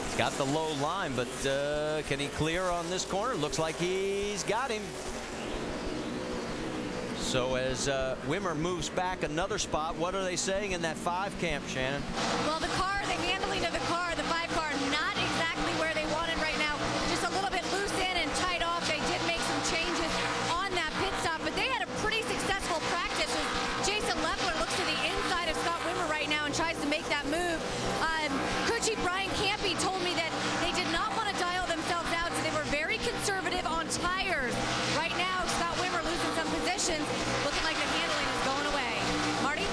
S4: He's got the low line, but can he clear on this corner? Looks like he's got him. So as Wimmer moves back another spot, what are they saying in that 5 camp, Shannon?
S12: Well, the handling of the car, the 5 car, not exactly where they want it right now. Just a little bit loose in and tight off. They did make some changes on that pit stop, but they had a pretty successful practice. Jason Leffler looks to the inside of Scott Wimmer right now and tries to make that move. Crew Chief Brian Campy told me that they did not want to dial themselves out, so they were very conservative on tires. Right now, Scott Wimmer losing some positions, looking like the handling is going away. Marty?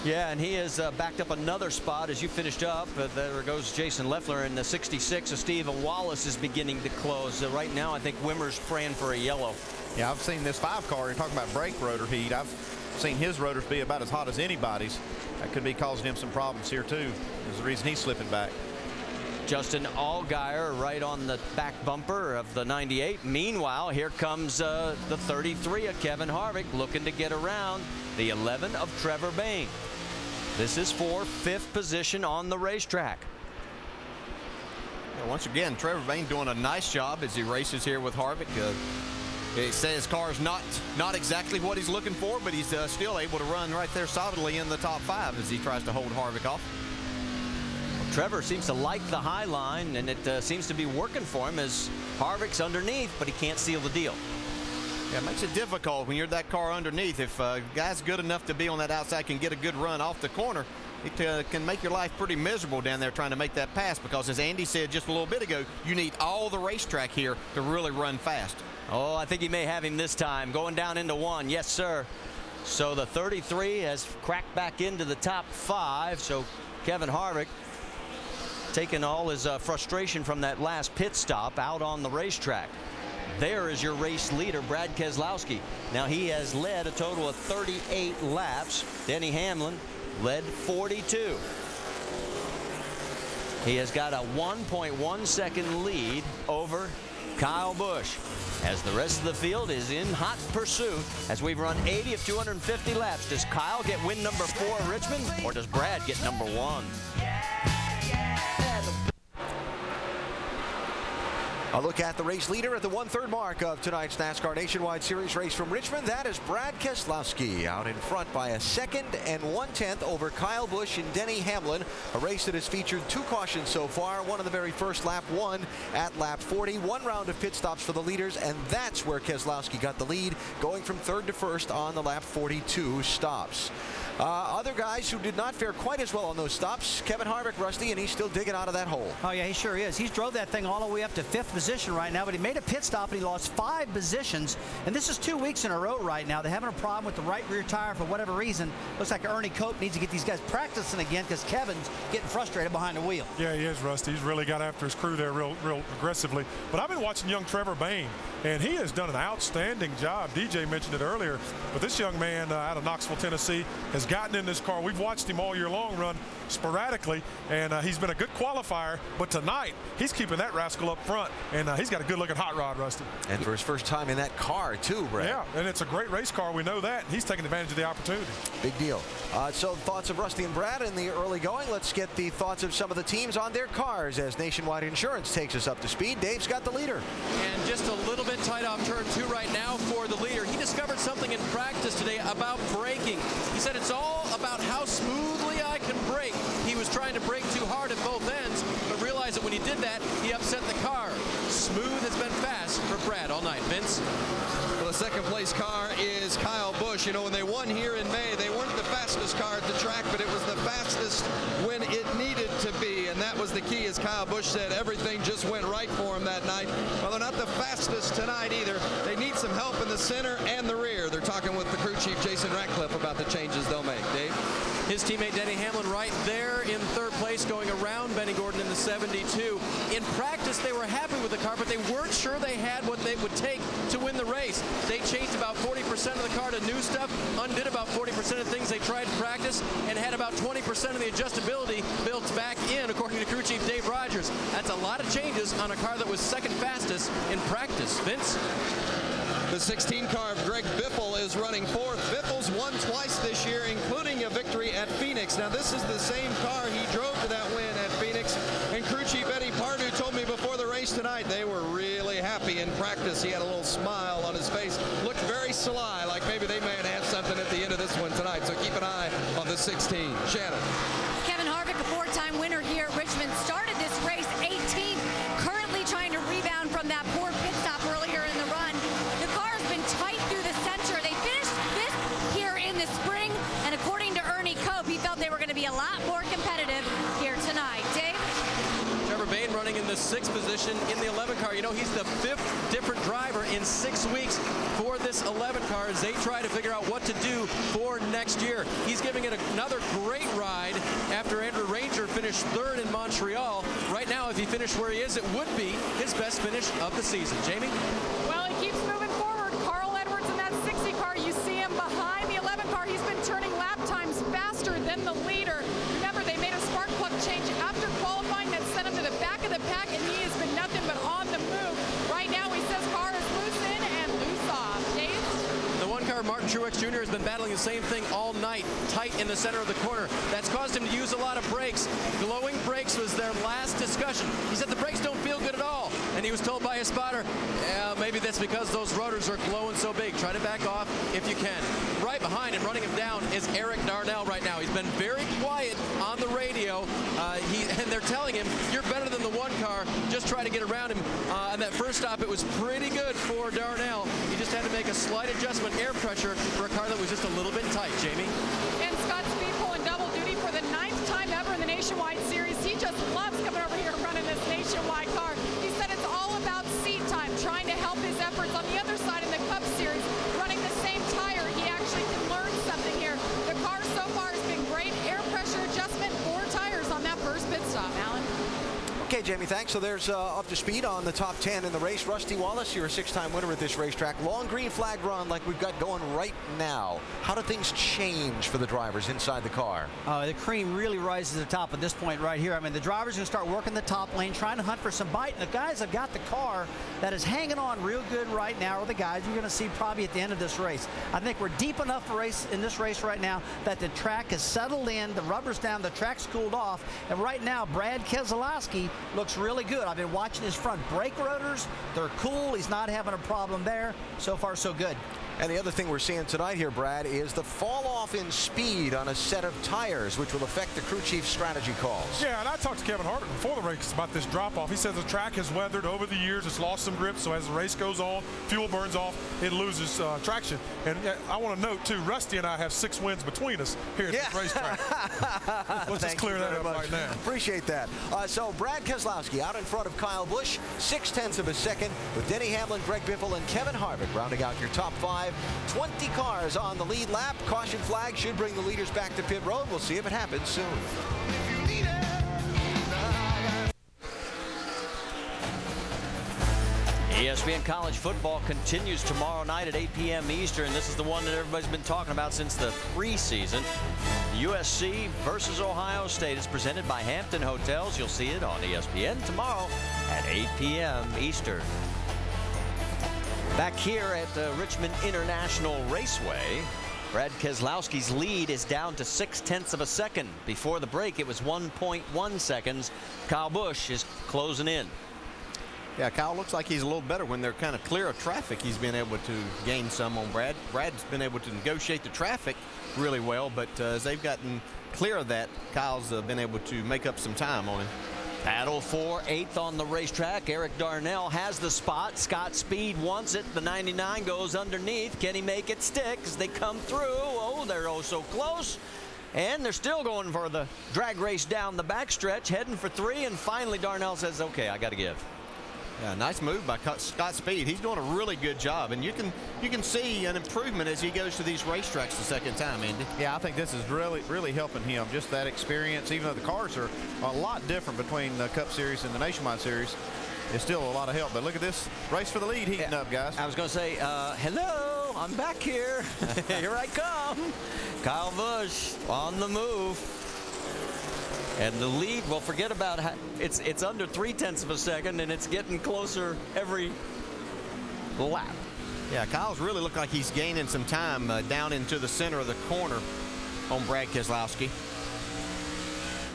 S4: Yeah, and he has backed up another spot as you finished up. There goes Jason Leffler, and the 66 of Stephen Wallace is beginning to close. Right now, I think Wimmer's praying for a yellow.
S6: Yeah, I've seen this 5 car. You're talking about brake rotor heat. I've seen his rotors be about as hot as anybody's. That could be causing him some problems here, too. There's the reason he's slipping back.
S4: Justin Allgaier right on the back bumper of the 98. Meanwhile, here comes the 33 of Kevin Harvick looking to get around the 11 of Trevor Bayne. This is for 5th position on the racetrack.
S5: Yeah, once again, Trevor Bayne doing a nice job as he races here with Harvick. He says his car's not exactly what he's looking for, but he's still able to run right there solidly in the top 5 as he tries to hold Harvick off.
S4: Well, Trevor seems to like the high line, and it seems to be working for him as Harvick's underneath, but he can't seal the deal.
S5: Yeah, it makes it difficult when you're that car underneath. If a guy's good enough to be on that outside, can get a good run off the corner, it can make your life pretty miserable down there trying to make that pass, because as Andy said just a little bit ago, you need all the racetrack here to really run fast.
S4: Oh, I think he may have him this time. Going down into 1. Yes, sir. So the 33 has cracked back into the top 5. So Kevin Harvick taking all his frustration from that last pit stop out on the racetrack. There is your race leader, Brad Keselowski. Now he has led a total of 38 laps. Denny Hamlin led 42. He has got a 1.1 second lead over Kyle Busch, as the rest of the field is in hot pursuit as we've run 80 of 250 laps. Does Kyle get win number 4 at Richmond, or does Brad get number 1?
S3: A look at the race leader at the 1/3 mark of tonight's NASCAR Nationwide Series race from Richmond. That is Brad Keselowski out in front by a 2nd and 1/10 over Kyle Busch and Denny Hamlin. A race that has featured 2 cautions so far. One on the very first lap, one at lap 40. 1 round of pit stops for the leaders, and that's where Keselowski got the lead, going from 3rd to 1st on the lap 42 stops. Other guys who did not fare quite as well on those stops, Kevin Harvick, Rusty, and he's still digging out of that hole.
S16: Oh, yeah, he sure is. He's drove that thing all the way up to 5th position right now, but he made a pit stop and he lost 5 positions. And this is 2 weeks in a row right now. They're having a problem with the right rear tire for whatever reason. Looks like Ernie Cope needs to get these guys practicing again, because Kevin's getting frustrated behind the wheel.
S17: Yeah, he is, Rusty. He's really got after his crew there real aggressively. But I've been watching young Trevor Bayne, and he has done an outstanding job. DJ mentioned it earlier, but this young man out of Knoxville, Tennessee, has gotten in this car. We've watched him all year long run sporadically, and he's been a good qualifier, but tonight he's keeping that rascal up front, and he's got a good looking hot rod, Rusty.
S3: And for his first time in that car too, Brad.
S17: Yeah, and it's a great race car, we know that. He's taking advantage of the opportunity.
S3: Big deal. So thoughts of Rusty and Brad in the early going. Let's get the thoughts of some of the teams on their cars as Nationwide Insurance takes us up to speed. Dave's got the leader.
S7: And just a little bit tight off turn 2 right now for the leader. He discovered something in practice today about braking. He said it's all about how smoothly I can brake. He was trying to brake too hard at both ends, but realized that when he did that, he upset the car. Smooth has been fast for Brad all night. Vince?
S14: Well, the 2nd place car is Kyle Busch. You know, when they won here in May, they weren't the fastest car at the track, but it was the fastest when it needed to be, and that was the key. As Kyle Busch said, everything just went right for him that night. Well, they're not the fastest tonight either. They need some help in the center and the rear. They're talking with the crew chief, Jason Ratcliffe, about the changes they'll make. Dave?
S7: His teammate Denny Hamlin right there in third place, going around Benny Gordon in the 72. In practice, they were happy with the car, but they weren't sure they had what they would take to win the race. They changed about 40% of the car to new stuff, undid about 40% of things they tried to practice, and had about 20% of the adjustability built back in, according to crew chief Dave Rogers. That's a lot of changes on a car that was second fastest in practice. Vince?
S14: The 16 car of Greg Biffle is running fourth. Biffle's won twice this year, including a victory at Phoenix. Now, this is the same car he drove to that win at Phoenix. And crew chief Eddie Pardue told me before the race tonight they were really happy in practice. He had a little smile on his face. Looked very sly, like maybe they may have something at the end of this one tonight. So keep an eye on the 16. Shannon.
S12: Kevin Harvick, a four-time winner here at Richmond, started this race 18th, currently trying to rebound from that poor pit stop earlier in the run. The car has been tight through the center. They finished fifth here in the spring, and according to Ernie Cope, he felt they were going to be a lot more competitive here tonight. Dave?
S7: Trevor Bayne running in the 6th position in the 11 car. You know, he's the 5th different driver in 6 weeks for this 11 car as they try to figure out what to do for next year. He's giving it another great ride after Andrew Ranger finished 3rd in Montreal. Right now, if he finished where he is, it would be his best finish of the season. Jamie?
S2: Well, he keeps moving forward. Carl Edwards in that 60 car. You see him behind the 11 car. He's been turning lap times faster than the leader. Remember, they made a spark plug change after qualifying that sent him to the back of the pack, and he has been nothing but on the move. Right now, he says car is loose in and loose off. Dave?
S7: The 1 car, Martin Truex Jr., has been battling the same thing all night, tight in the center of the corner. That's caused him to use a lot of brakes. Glowing brakes was their last discussion. He said the brakes don't feel good at all. And he was told by his spotter, yeah, maybe that's because those rotors are glowing so big. Try to back off if you can. Right behind and running him down is Eric Darnell right now. He's been very quiet on the radio. And they're telling him, you're better than the 1 car. Just try to get around him. On that first stop, it was pretty good for Darnell. He just had to make a slight adjustment, air pressure, for a car that was just a little bit tight. Jamie?
S2: And Scott Speed pulling double duty for the 9th time ever in the Nationwide Series. He just loves coming over here and running this Nationwide car. He said it's all about seat time, trying to help his efforts on the other side in the Cup Series. Running the same tire, he actually can learn something here. The car so far has been great. Air pressure adjustment, 4 tires on that first pit stop. Alan?
S3: Okay, Jamie, thanks. So there's up to speed on the top 10 in the race. Rusty Wallace, you're a 6-time winner at this racetrack. Long green flag run like we've got going right now. How do things change for the drivers inside the car?
S16: The cream really rises to the top at this point right here. I mean, the drivers are going to start working the top lane, trying to hunt for some bite. And the guys have got the car that is hanging on real good right now are the guys you're going to see probably at the end of this race. I think we're deep enough in this race right now that the track is settled in, the rubber's down, the track's cooled off. And right now, Brad Keselowski looks really good. I've been watching his front brake rotors. They're cool. He's not having a problem there. So far, so good.
S3: And the other thing we're seeing tonight here, Brad, is the fall off in speed on a set of tires, which will affect the crew chief's strategy calls.
S17: Yeah, and I talked to Kevin Harvick before the race about this drop-off. He says the track has weathered over the years. It's lost some grip, so as the race goes on, fuel burns off, it loses traction. And I want to note, too, Rusty and I have 6 wins between us here at this racetrack. Let's just clear that up right now.
S3: Appreciate that. So Brad Keselowski out in front of Kyle Busch, 0.6 of a second, with Denny Hamlin, Greg Biffle, and Kevin Harvick rounding out your top 5. 20 cars on the lead lap. Caution flag should bring the leaders back to pit road. We'll see if it happens soon.
S4: ESPN College Football continues tomorrow night at 8 p.m. Eastern. This is the one that everybody's been talking about since the preseason. USC versus Ohio State is presented by Hampton Hotels. You'll see it on ESPN tomorrow at 8 p.m. Eastern. Back here at the Richmond International Raceway, Brad Keselowski's lead is down to 0.6 of a second. Before the break, it was 1.1 seconds. Kyle Busch is closing in.
S5: Yeah, Kyle looks like he's a little better when they're kind of clear of traffic. He's been able to gain some on Brad. Brad's been able to negotiate the traffic really well, but as they've gotten clear of that, Kyle's been able to make up some time on him.
S4: Battle for 8th on the racetrack. Eric Darnell has the spot. Scott Speed wants it. The 99 goes underneath. Can he make it stick as they come through? Oh, they're oh so close. And they're still going for the drag race down the backstretch, heading for 3. And finally, Darnell says, okay, I got to give.
S5: Yeah, nice move by Scott Speed. He's doing a really good job, and you can see an improvement as he goes to these racetracks the second time, Andy.
S6: Yeah, I think this is really helping him. Just that experience, even though the cars are a lot different between the Cup Series and the Nationwide Series, it's still a lot of help. But look at this race for the lead heating up, guys.
S4: I was going to say, hello, I'm back here. Here I come. Kyle Busch on the move. And the lead, well, forget about how it's under 0.3 of a second, and it's getting closer every lap.
S5: Yeah, Kyle's really looked like he's gaining some time down into the center of the corner on Brad Keselowski.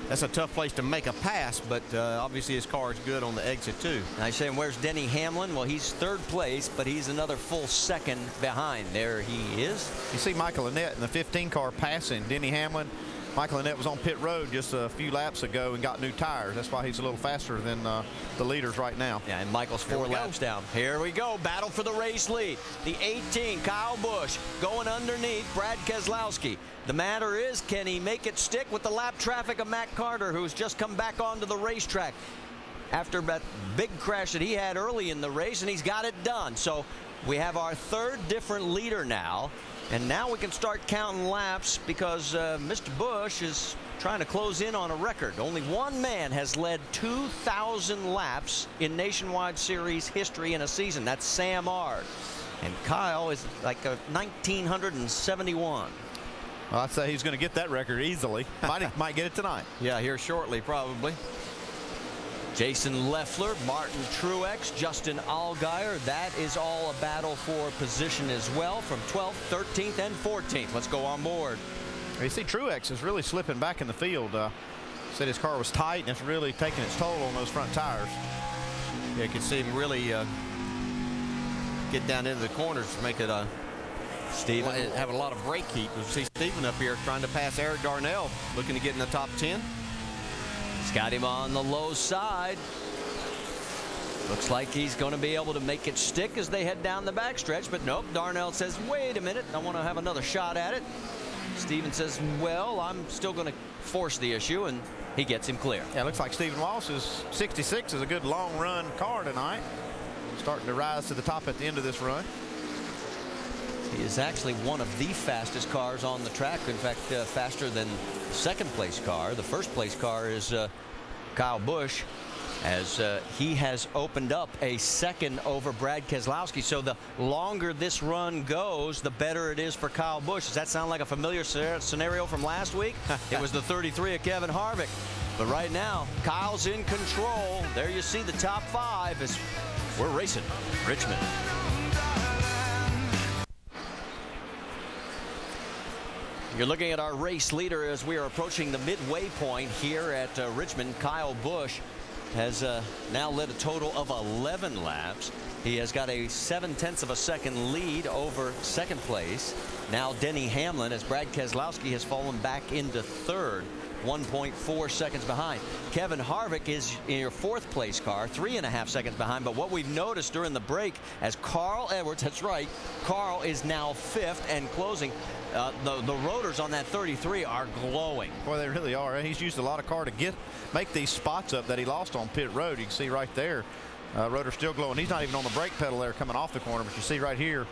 S5: That's a tough place to make a pass, but obviously his car is good on the exit too.
S4: Now you're saying, where's Denny Hamlin? Well, he's third place, but he's another full second behind. There he is.
S6: You see Michael Annett in the 15 car passing Denny Hamlin. Michael Annett was on pit road just a few laps ago and got new tires. That's why he's a little faster than the leaders right now.
S4: Yeah, and Michael's 4 laps down. Here we go. Battle for the race lead. The 18, Kyle Busch, going underneath Brad Keselowski. The matter is, can he make it stick with the lap traffic of Matt Carter, who's just come back onto the racetrack after that big crash that he had early in the race, and he's got it done. So we have our third different leader now. And now we can start counting laps because Mr. Busch is trying to close in on a record. Only one man has led 2,000 laps in Nationwide Series history in a season. That's Sam Ard. And Kyle is like a 1971.
S6: Well, I'd say he's going to get that record easily. Might get it tonight.
S4: Yeah, here shortly, probably. Jason Leffler, Martin Truex, Justin Allgaier. That is all a battle for position as well from 12th, 13th, and 14th. Let's go on board.
S6: You see Truex is really slipping back in the field. Said his car was tight, and it's really taking its toll on those front tires.
S5: Yeah, you can see him really get down into the corners to make it Steven have a lot of brake heat. We see Steven up here trying to pass Eric Darnell, looking to get in the top 10.
S4: He's got him on the low side. Looks like he's going to be able to make it stick as they head down the backstretch, but nope. Darnell says, wait a minute, I want to have another shot at it. Steven says, well, I'm still going to force the issue, and he gets him clear.
S6: Yeah, it looks like Stephen Walsh's 66 is a good long run car tonight. Starting to rise to the top at the end of this run.
S4: He is actually one of the fastest cars on the track. In fact, faster than the second place car. The first place car is Kyle Busch, as he has opened up a second over Brad Keselowski. So the longer this run goes, the better it is for Kyle Busch. Does that sound like a familiar scenario from last week? It was the 33 of Kevin Harvick. But right now, Kyle's in control. There you see the top 5 as we're racing Richmond. You're looking at our race leader as we are approaching the midway point here at Richmond. Kyle Busch has now led a total of 11 laps. He has got a 0.7 of a second lead over second place. Now Denny Hamlin, as Brad Keselowski has fallen back into third, 1.4 seconds behind. Kevin Harvick is in your fourth place car, 3.5 seconds behind. But what we've noticed during the break, as Carl Edwards, that's right, Carl is now fifth and closing. The rotors on that 33 are glowing.
S6: Boy, they really are. He's used a lot of car to make these spots up that he lost on pit road. You can see right there, rotor still glowing. He's not even on the brake pedal there coming off the corner, but you see right here,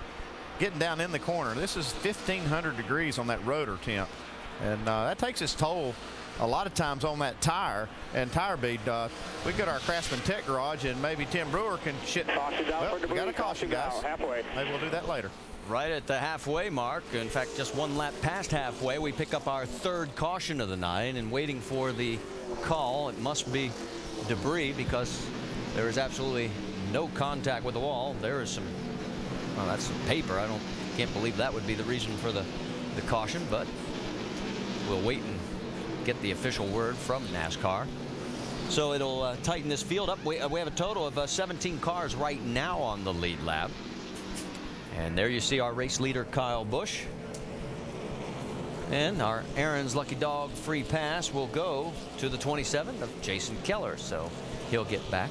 S6: getting down in the corner. This is 1,500 degrees on that rotor temp, and that takes its toll a lot of times on that tire and tire bead. We got our Craftsman Tech Garage, and maybe Tim Brewer can shit. Well, we got a caution, guys.
S11: Halfway.
S6: Maybe we'll do that later.
S4: Right at the halfway mark, in fact, just one lap past halfway, we pick up our third caution of the night, and waiting for the call. It must be debris because there is absolutely no contact with the wall. There is some, well, that's some paper. Can't believe that would be the reason for the caution, but we'll wait and get the official word from NASCAR. So it'll tighten this field up. We have a total of 17 cars right now on the lead lap. And there you see our race leader, Kyle Busch. And our Aaron's Lucky Dog free pass will go to the 27 of Jason Keller. So he'll get back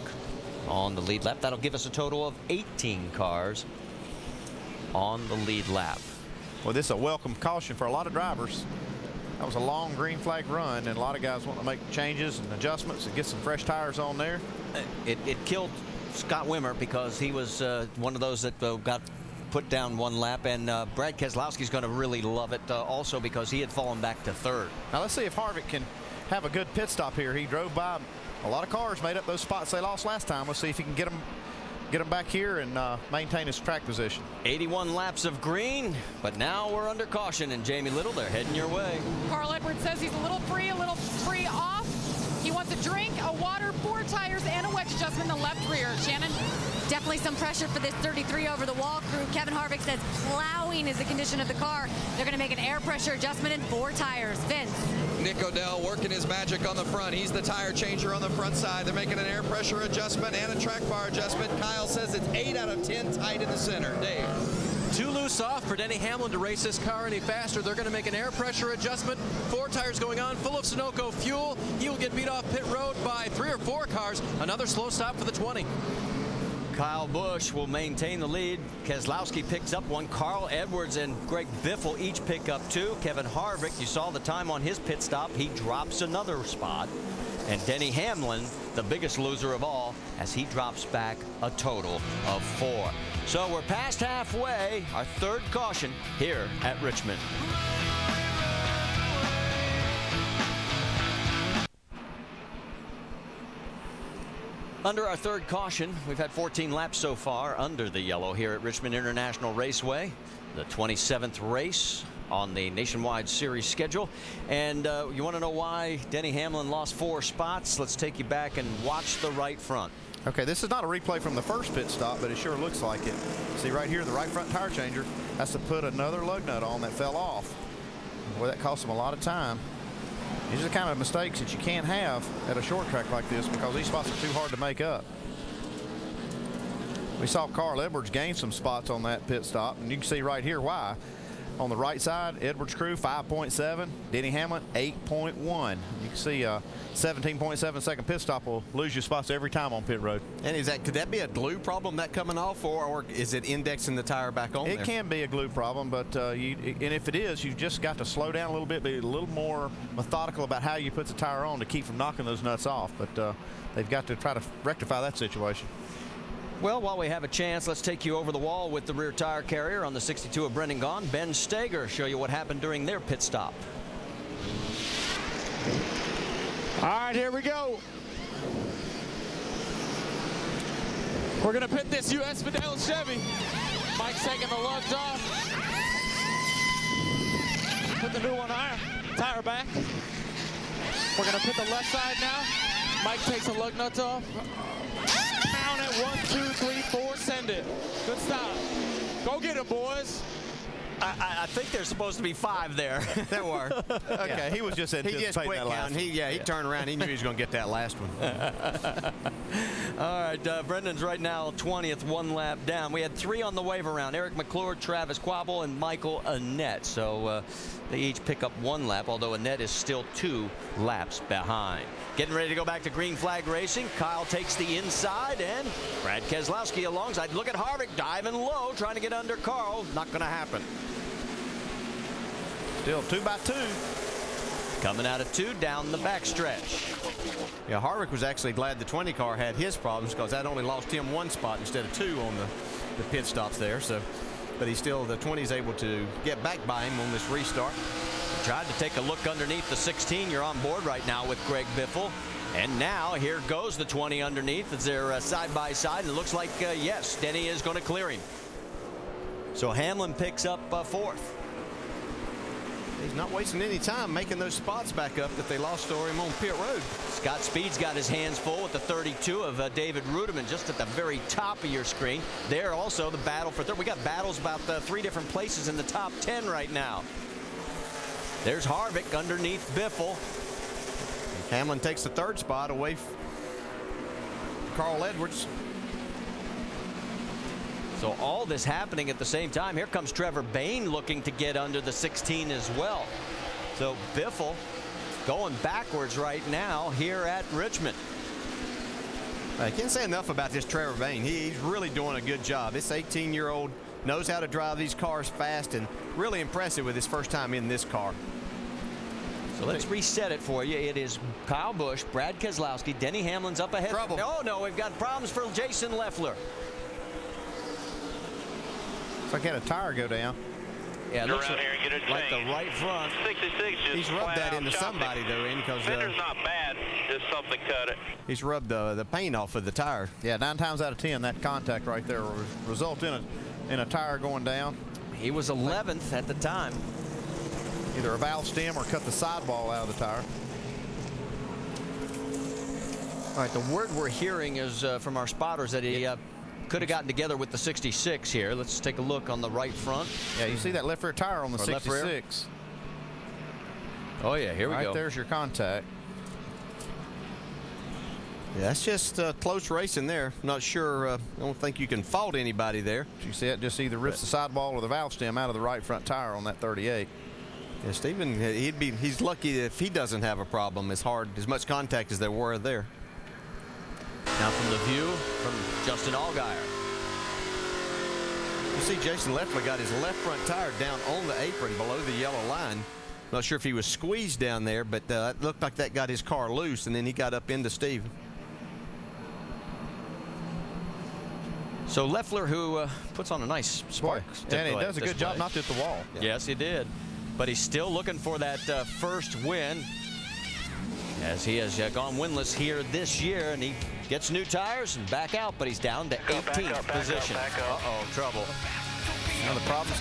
S4: on the lead lap. That'll give us a total of 18 cars on the lead lap.
S6: Well, this is a welcome caution for a lot of drivers. That was a long green flag run, and a lot of guys want to make changes and adjustments and get some fresh tires on there.
S4: It killed Scott Wimmer because he was one of those that got put down one lap, and Brad Keselowski's going to really love it also because he had fallen back to third.
S6: Now let's see if Harvick can have a good pit stop here. He drove by a lot of cars, made up those spots they lost last time. Let's see if he can get them back here and maintain his track position.
S4: 81 laps of green, but now we're under caution, and Jamie Little, they're heading your way.
S2: Carl Edwards says he's a little free off. He wants a drink, a water, 4 tires, and a wedge adjustment in the left rear. Shannon?
S12: Definitely some pressure for this 33 over the wall crew. Kevin Harvick says plowing is the condition of the car. They're going to make an air pressure adjustment in 4 tires. Vince?
S14: Nick Odell working his magic on the front. He's the tire changer on the front side. They're making an air pressure adjustment and a track bar adjustment. Kyle says it's 8 out of 10 tight in the center. Dave?
S7: Too loose off for Denny Hamlin to race this car any faster. They're going to make an air pressure adjustment. 4 tires going on, full of Sunoco fuel. He will get beat off pit road by 3 or 4 cars. Another slow stop for the 20.
S4: Kyle Busch will maintain the lead. Keselowski picks up 1. Carl Edwards and Greg Biffle each pick up 2. Kevin Harvick, you saw the time on his pit stop. He drops another spot. And Denny Hamlin, the biggest loser of all, as he drops back a total of 4. So we're past halfway, our 3rd caution here at Richmond. Under our 3rd caution, we've had 14 laps so far under the yellow here at Richmond International Raceway, the 27th race on the Nationwide Series schedule. And you want to know why Denny Hamlin lost 4 spots? Let's take you back and watch the right front.
S6: Okay, this is not a replay from the first pit stop, but it sure looks like it. See right here, the right front tire changer has to put another lug nut on that fell off. Boy, that cost him a lot of time. These are the kind of mistakes that you can't have at a short track like this because these spots are too hard to make up. We saw Carl Edwards gain some spots on that pit stop, and you can see right here why. On the right side, Edwards crew 5.7, Denny Hamlin 8.1. You can see 17.7 second pit stop will lose you spots every time on pit road.
S5: And could that be a glue problem that coming off, or is it indexing the tire back on there?
S6: It can be a glue problem, but and if it is, you've just got to slow down a little bit, be a little more methodical about how you put the tire on to keep from knocking those nuts off. But they've got to try to rectify that situation.
S4: Well, while we have a chance, let's take you over the wall with the rear tire carrier on the 62 of Brendan Gaughan. Ben Steger show you what happened during their pit stop.
S11: All right, here we go. We're going to pit this US Fidelis Chevy. Mike's taking the lugs off. Put the new one on, tire back. We're going to pit the left side now. Mike takes the lug nuts off. Down at 1, 2, 3, 4, send it. Good stop. Go get it, boys.
S4: I think there's supposed to be 5 there.
S5: There were.
S6: Okay, he was just anticipating that last one.
S5: He turned around. He knew he was going to get that last one.
S4: All right, Brendan's right now 20th, 1 lap down. We had 3 on the wave around. Eric McClure, Travis Quabble, and Michael Annett. So they each pick up 1 lap, although Annett is still 2 laps behind. Getting ready to go back to green flag racing. Kyle takes the inside, and Brad Keselowski alongside. Look at Harvick diving low, trying to get under Carl. Not going to happen.
S6: Still 2 by 2.
S4: Coming out of 2 down the backstretch.
S5: Yeah, Harvick was actually glad the 20 car had his problems because that only lost him 1 spot instead of 2 on the pit stops there. So, but he still, the 20 is able to get back by him on this restart.
S4: Tried to take a look underneath the 16. You're on board right now with Greg Biffle. And now here goes the 20 underneath as they're side by side. It looks like, yes, Denny is going to clear him. So Hamlin picks up 4th.
S5: He's not wasting any time making those spots back up that they lost to him on pit road.
S4: Scott Speed's got his hands full with the 32 of David Rudiman just at the very top of your screen. There also the battle for third. We got battles about 3 different places in the top 10 right now. There's Harvick underneath Biffle.
S5: Hamlin takes the 3rd spot away from Carl Edwards.
S4: So all this happening at the same time. Here comes Trevor Bayne looking to get under the 16 as well. So Biffle going backwards right now here at Richmond.
S5: I can't say enough about this Trevor Bayne. He's really doing a good job. This 18-year-old knows how to drive these cars fast and really impressive with his first time in this car.
S4: So let's reset it for you. It is Kyle Busch, Brad Keselowski, Denny Hamlin's up ahead.
S5: Trouble.
S4: Oh, no, we've got problems for Jason Leffler.
S6: Looks like he had a tire go down.
S4: Yeah, it looks
S13: around here and get it
S4: like the
S13: changed.
S4: right front.
S13: 66 just
S5: He's rubbed
S13: flat
S5: that
S13: out
S5: into
S13: chopped
S5: somebody,
S13: it.
S5: though, because
S13: Fender's not bad, just something cut it.
S5: he's rubbed the paint off of the tire.
S6: Yeah, 9 times out of 10, that contact right there will result in a tire going down.
S4: He was 11th at the time.
S6: Either a valve stem or cut the sidewall out of the tire.
S4: All right, the word we're hearing is from our spotters that he could have gotten together with the 66 here. Let's take a look on the right front.
S6: Yeah, you see that left rear tire on the
S4: Or left rear.
S6: 66.
S4: Oh, yeah, here we
S6: Right
S4: go.
S6: there's your contact.
S5: Yeah, that's just close racing there. Not sure. I don't think you can fault anybody there.
S6: You see it just either rips the sidewall or the valve stem out of the right front tire on that 38.
S5: Yeah, Stephen, he's lucky if he doesn't have a problem as much contact as there were there.
S4: Now from the view from Justin Allgaier.
S5: You see Jason Leffler got his left front tire down on the apron below the yellow line. Not sure if he was squeezed down there, but it looked like that got his car loose, and then he got up into Stephen.
S4: So Leffler, who puts on a nice spark.
S6: And he does a good job not to hit the wall.
S4: Yeah. Yes, he did. But he's still looking for that first win, as he has gone winless here this year, and he gets new tires and back out, but he's down to 18th position. Uh-oh, trouble.
S6: Now the problem's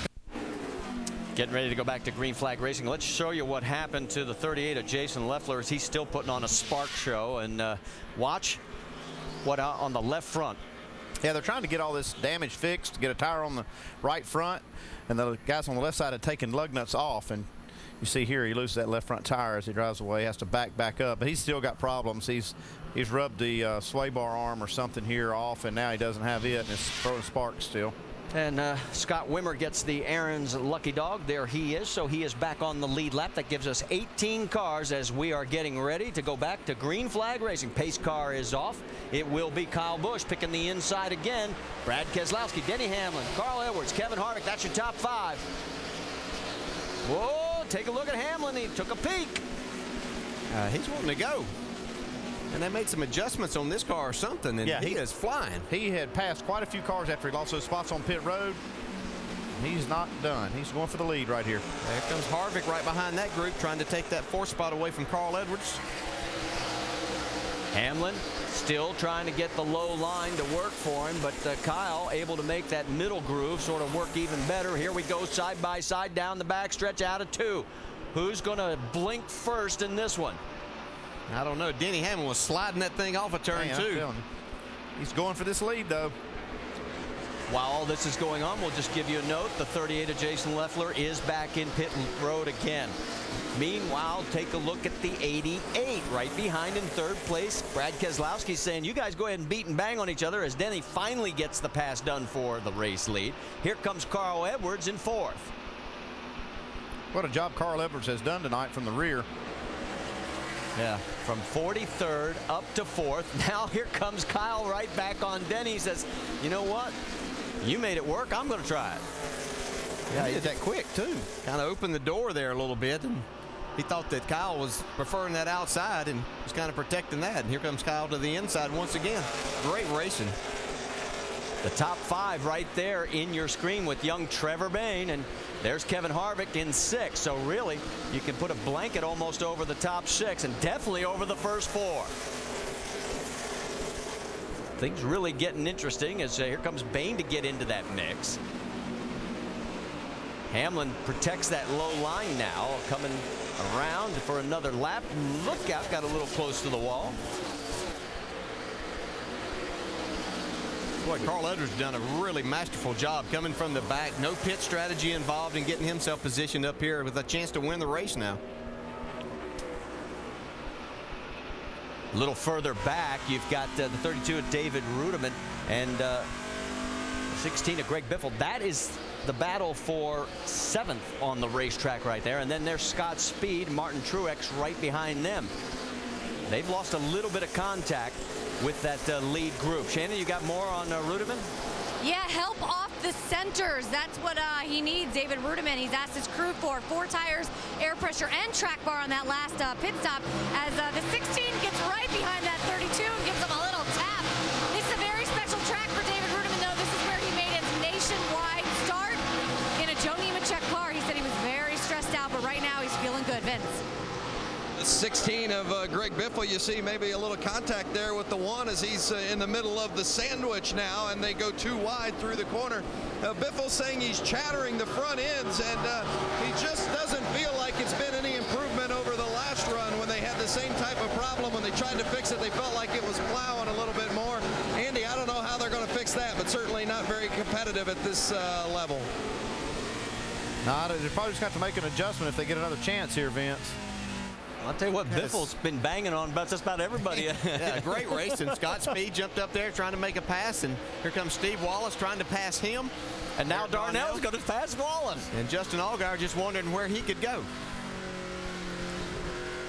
S4: Getting ready to go back to Green Flag Racing. Let's show you what happened to the 38 of Jason Leffler as he's still putting on a spark show. And watch what on the left front.
S6: Yeah, they're trying to get all this damage fixed, get a tire on the right front, and the guys on the left side have taken lug nuts off. And you see here he loses that left front tire as he drives away. He has to back up, but he's still got problems. He's rubbed the sway bar arm or something here off, and now he doesn't have it, and it's throwing sparks still.
S4: And Scott Wimmer gets the Aaron's lucky dog. There he is. So he is back on the lead lap. That gives us 18 cars as we are getting ready to go back to Green Flag Racing. Pace car is off. It will be Kyle Busch picking the inside again. Brad Keselowski, Denny Hamlin, Carl Edwards, Kevin Harvick. That's your top 5. Whoa, take a look at Hamlin. He took a peek.
S5: He's wanting to go. And they made some adjustments on this car or something, and
S6: yeah,
S5: he is flying.
S6: He had passed quite a few cars after he lost those spots on pit road. He's not done. He's going for the lead right here.
S5: There comes Harvick right behind that group, trying to take that 4th spot away from Carl Edwards.
S4: Hamlin still trying to get the low line to work for him, but Kyle able to make that middle groove sort of work even better. Here we go side by side down the back stretch out of 2. Who's going to blink first in this one?
S5: I don't know. Denny Hamlin was sliding that thing off a turn 2.
S6: He's going for this lead, though.
S4: While all this is going on, we'll just give you a note. The 38 of Jason Leffler is back in pit road again. Meanwhile, take a look at the 88 right behind in 3rd place. Brad Keselowski saying, you guys go ahead and beat and bang on each other as Denny finally gets the pass done for the race lead. Here comes Carl Edwards in 4th.
S6: What a job Carl Edwards has done tonight from the rear.
S4: Yeah, from 43rd up to 4th. Now here comes Kyle right back on Denny. Says, you know what? You made it work. I'm going to try it.
S5: Yeah, he did that quick, too. Kind of opened the door there a little bit, and he thought that Kyle was preferring that outside and was kind of protecting that. And here comes Kyle to the inside once again. Great racing.
S4: The top 5 right there in your screen with young Trevor Bayne, and there's Kevin Harvick in 6th. So really, you can put a blanket almost over the top 6 and definitely over the first 4. Things really getting interesting as here comes Bayne to get into that mix. Hamlin protects that low line now, coming around for another lap. Look out, got a little close to the wall.
S5: Boy, Carl Edwards done a really masterful job coming from the back. No pit strategy involved in getting himself positioned up here with a chance to win the race now.
S4: A little further back, you've got the 32 of David Rudiman and 16 of Greg Biffle. That is the battle for 7th on the racetrack right there. And then there's Scott Speed, Martin Truex right behind them. They've lost a little bit of contact with that lead group. Shannon, you got more on Rudiman?
S12: Yeah, help off the centers. That's what he needs, David Rudiman. He's asked his crew for 4 tires, air pressure, and track bar on that last pit stop as the 16 gets right behind that 32 and gives him a little tap. This is a very special track for David Rudiman, though. This is where he made his nationwide start in a Joe Nemechek car. He said he was very stressed out, but right now he's feeling good. Vince.
S14: 16 of Greg Biffle. You see maybe a little contact there with the 1 as he's in the middle of the sandwich now, and they go too wide through the corner. Biffle saying he's chattering the front ends, and he just doesn't feel like it's been any improvement over the last run when they had the same type of problem. When they tried to fix it, they felt like it was plowing a little bit more. Andy, I don't know how they're going to fix that, but certainly not very competitive at this level.
S6: No, they're probably just going to have to make an adjustment if they get another chance here, Vince.
S4: I'll tell you what, Biffle's been banging on just about everybody.
S5: Yeah, great race. And Scott Speed jumped up there trying to make a pass, and here comes Steve Wallace trying to pass him.
S4: And now Darnell's going to pass Wallace.
S5: And Justin Allgaier just wondering where he could go.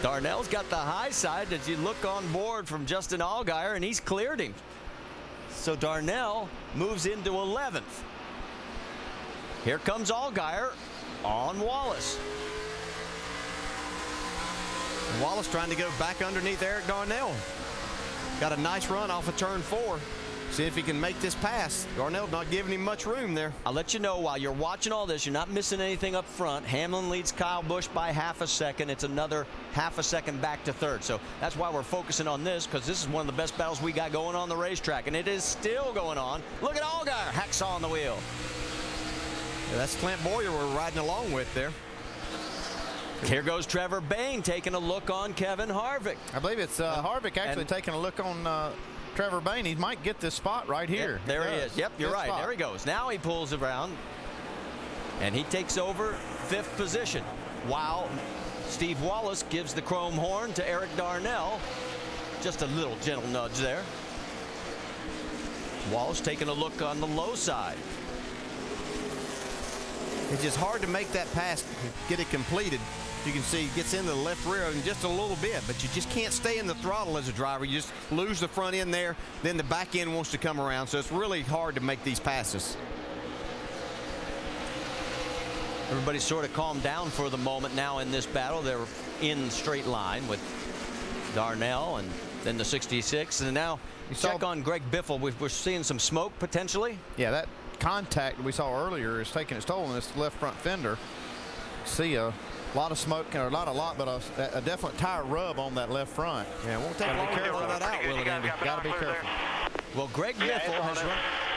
S4: Darnell's got the high side as you look on board from Justin Allgaier, and he's cleared him. So Darnell moves into 11th. Here comes Allgaier on Wallace.
S5: Wallace trying to go back underneath Eric Darnell. Got a nice run off of turn 4. See if he can make this pass. Darnell's not giving him much room there.
S4: I'll let you know while you're watching all this, you're not missing anything up front. Hamlin leads Kyle Busch by half a second. It's another half a second back to third. So that's why we're focusing on this, because this is one of the best battles we got going on the racetrack, and it is still going on. Look at Allgaier, hacksaw on the wheel.
S5: Yeah, that's Clint Boyer we're riding along with there.
S4: Here goes Trevor Bayne taking a look on Kevin Harvick.
S6: I believe it's Harvick actually taking a look on Trevor Bayne. He might get this spot right here.
S4: Yep, there he is. Yep, you're right.
S6: Spot.
S4: There he goes. Now he pulls around, and he takes over 5th position, while Steve Wallace gives the chrome horn to Eric Darnell. Just a little gentle nudge there. Wallace taking a look on the low side.
S5: It's just hard to make that pass, get it completed. You can see he gets into the left rear in just a little bit, but you just can't stay in the throttle as a driver. You just lose the front end there, then the back end wants to come around, so it's really hard to make these passes.
S4: Everybody sort of calmed down for the moment now in this battle. They're in straight line with Darnell and then the 66, and now you check on Greg Biffle. We're seeing some smoke potentially.
S6: Yeah, that contact we saw earlier is taking its toll on this left front fender. See a lot of smoke, or not a lot, but a definite tire rub on that left front.
S5: Yeah, won't take long to careful that out, will it, Andy?
S6: Got to be careful.
S4: Well, Greg Biffle has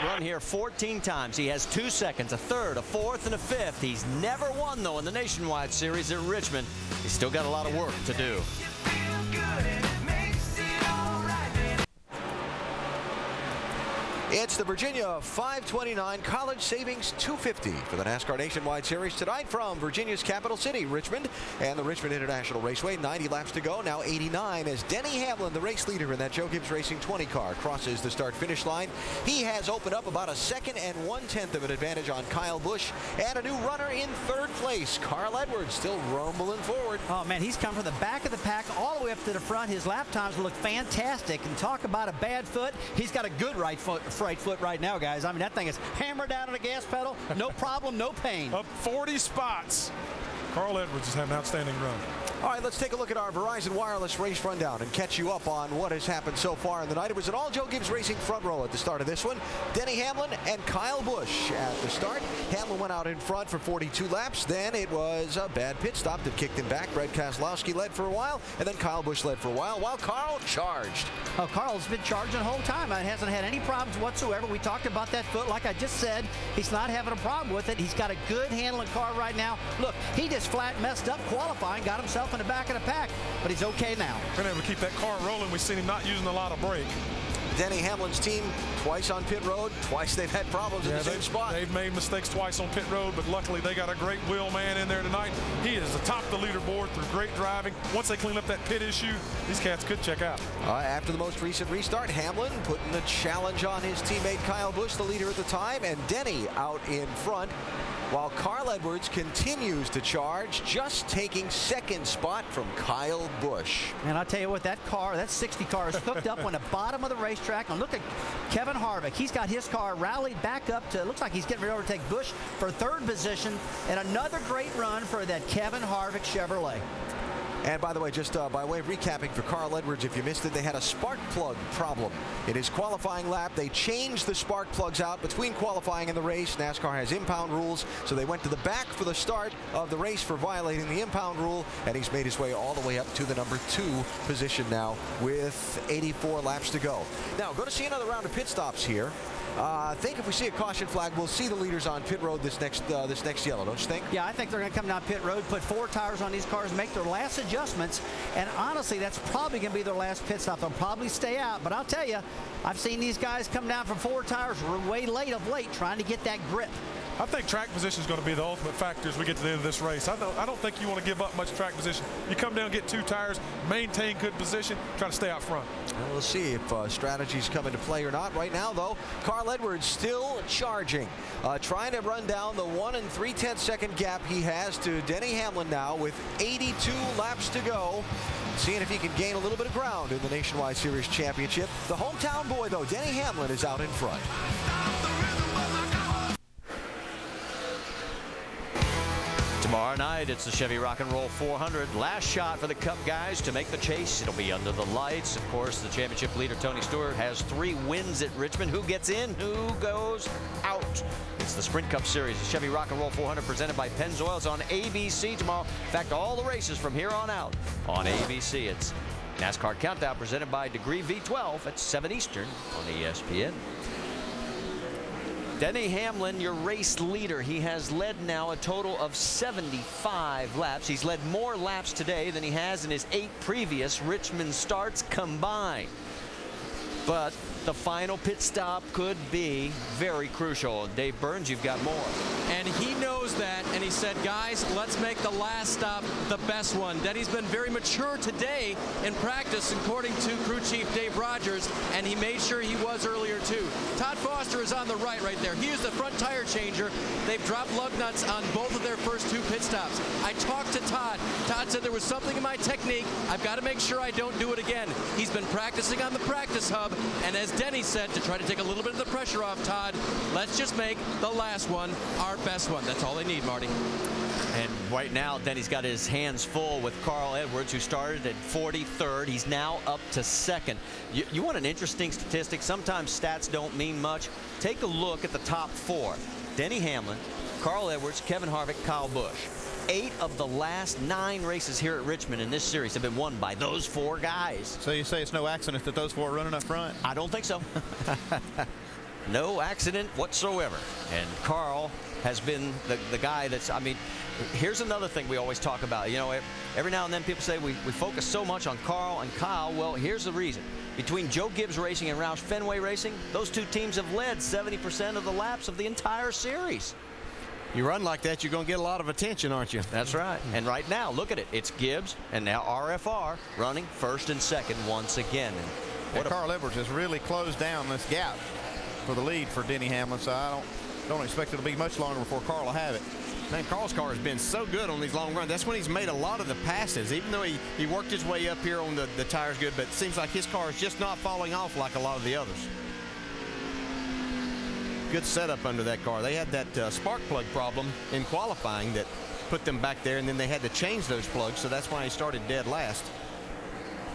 S4: run here 14 times. He has 2 seconds, a third, a fourth, and a fifth. He's never won, though, in the Nationwide Series at Richmond. He's still got a lot of work to do.
S3: It's the Virginia 529 College Savings 250 for the NASCAR Nationwide Series tonight from Virginia's capital city, Richmond, and the Richmond International Raceway. 90 laps to go, now 89, as Denny Hamlin, the race leader in that Joe Gibbs Racing 20 car, crosses the start-finish line. He has opened up about a 2nd and 1/10 of an advantage on Kyle Busch, and a new runner in 3rd place. Carl Edwards still rumbling forward.
S16: Oh, man, he's come from the back of the pack all the way up to the front. His lap times look fantastic. And talk about a bad foot. He's got a good right foot right now, guys. I mean, that thing is hammered down on the gas pedal. No problem, no pain.
S17: Up 40 spots. Carl Edwards has had an outstanding run.
S3: All right, let's take a look at our Verizon Wireless race rundown and catch you up on what has happened so far in the night. It was an all Joe Gibbs Racing front row at the start of this one. Denny Hamlin and Kyle Busch at the start. Hamlin went out in front for 42 laps. Then it was a bad pit stop that kicked him back. Brad Keselowski led for a while, and then Kyle Busch led for a while Carl charged.
S16: Oh, Carl's been charging the whole time. It hasn't had any problems whatsoever. We talked about that foot. Like I just said, he's not having a problem with it. He's got a good handling car right now. Look, he just flat messed up qualifying, got himself in the back of the pack, but he's okay now.
S17: Been able to keep that car rolling. We've seen him not using a lot of brake.
S3: Denny Hamlin's team twice on pit road. Twice they've had problems in the same spot.
S17: They've made mistakes twice on pit road, but luckily they got a great wheel man in there tonight. He is atop the leaderboard through great driving. Once they clean up that pit issue, these cats could check out.
S3: After the most recent restart, Hamlin putting a challenge on his teammate Kyle Busch, the leader at the time, and Denny out in front, while Carl Edwards continues to charge, just taking 2nd spot from Kyle Busch.
S16: And I'll tell you what, that 60 car is hooked up on the bottom of the racetrack. racetrack. And look at Kevin Harvick. He's got his car rallied back up to, it looks like he's getting ready to overtake Busch for 3rd position. And another great run for that Kevin Harvick Chevrolet.
S3: And by the way, just by way of recapping for Carl Edwards, if you missed it, they had a spark plug problem in his qualifying lap. They changed the spark plugs out between qualifying and the race. NASCAR has impound rules, so they went to the back for the start of the race for violating the impound rule, and he's made his way all the way up to the number 2 position now with 84 laps to go. Now, going to see another round of pit stops here. I think if we see a caution flag, we'll see the leaders on pit road this next yellow, don't you think?
S16: Yeah, I think they're going to come down pit road, put 4 tires on these cars, make their last adjustments, and honestly, that's probably going to be their last pit stop. They'll probably stay out, but I'll tell you, I've seen these guys come down from 4 tires way late of late trying to get that grip.
S17: I think track position is going to be the ultimate factor as we get to the end of this race. I don't think you want to give up much track position. You come down, get 2 tires, maintain good position, try to stay out front.
S3: Well, we'll see if strategies come into play or not. Right now, though, Carl Edwards still charging, trying to run down the 1 3/10 second gap he has to Denny Hamlin now with 82 laps to go. Seeing if he can gain a little bit of ground in the Nationwide Series Championship. The hometown boy, though, Denny Hamlin, is out in front.
S4: Tomorrow night, it's the Chevy Rock and Roll 400. Last shot for the Cup guys to make the chase. It'll be under the lights. Of course, the championship leader, Tony Stewart, has 3 wins at Richmond. Who gets in? Who goes out? It's the Sprint Cup Series, the Chevy Rock and Roll 400, presented by Pennzoil. It's on ABC tomorrow. In fact, all the races from here on out on ABC. It's NASCAR Countdown, presented by Degree V12 at 7 Eastern on ESPN. Denny Hamlin, your race leader. He has led now a total of 75 laps. He's led more laps today than he has in his 8 previous Richmond starts combined. But the final pit stop could be very crucial. Dave Burns, you've got more.
S7: And he knows that, and he said, guys, let's make the last stop the best one. Denny's been very mature today in practice, according to crew chief Dave Rogers, and he made sure he was earlier too. Todd Foster is on the right there. He is the front tire changer. They've dropped lug nuts on both of their first 2 pit stops. I talked to Todd. Todd said there was something in my technique. I've got to make sure I don't do it again. He's been practicing on the practice hub, and as Denny said, to try to take a little bit of the pressure off Todd, let's just make the last one our best one. That's all they need, Marty.
S4: And right now, Denny's got his hands full with Carl Edwards, who started at 43rd. He's now up to 2nd. You want an interesting statistic? Sometimes stats don't mean much. Take a look at the top 4. Denny Hamlin, Carl Edwards, Kevin Harvick, Kyle Busch. 8 of the last 9 races here at Richmond in this series have been won by those 4 guys.
S6: So you say it's no accident that those 4 are running up front?
S4: I don't think so. No accident whatsoever. And Carl has been the guy that's, I mean, here's another thing we always talk about. You know, every now and then people say we focus so much on Carl and Kyle. Well, here's the reason. Between Joe Gibbs Racing and Roush Fenway Racing, those 2 teams have led 70% of the laps of the entire series.
S5: You run like that, you're going to get a lot of attention, aren't you?
S4: That's right. And right now, look at it. It's Gibbs and now RFR running 1st and 2nd once again.
S6: And Carl Edwards has really closed down this gap for the lead for Denny Hamlin, so I don't expect it'll be much longer before Carl will have it.
S5: Man, Carl's car has been so good on these long runs. That's when he's made a lot of the passes, even though he worked his way up here on the tires good, but it seems like his car is just not falling off like a lot of the others. Good setup under that car. They had that spark plug problem in qualifying that put them back there, and then they had to change those plugs, so that's why he started dead last.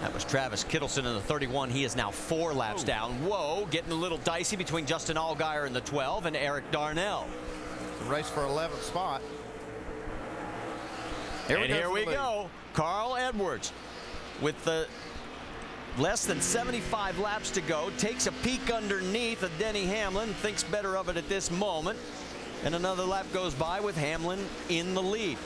S4: That was Travis Kittleson in the 31. He is now 4 laps down. Whoa, getting a little dicey between Justin Allgaier in the 12 and Eric Darnell.
S6: It's a race for 11th spot.
S4: Here we go. Carl Edwards with the less than 75 laps to go. Takes a peek underneath of Denny Hamlin. Thinks better of it at this moment. And another lap goes by with Hamlin in the lead.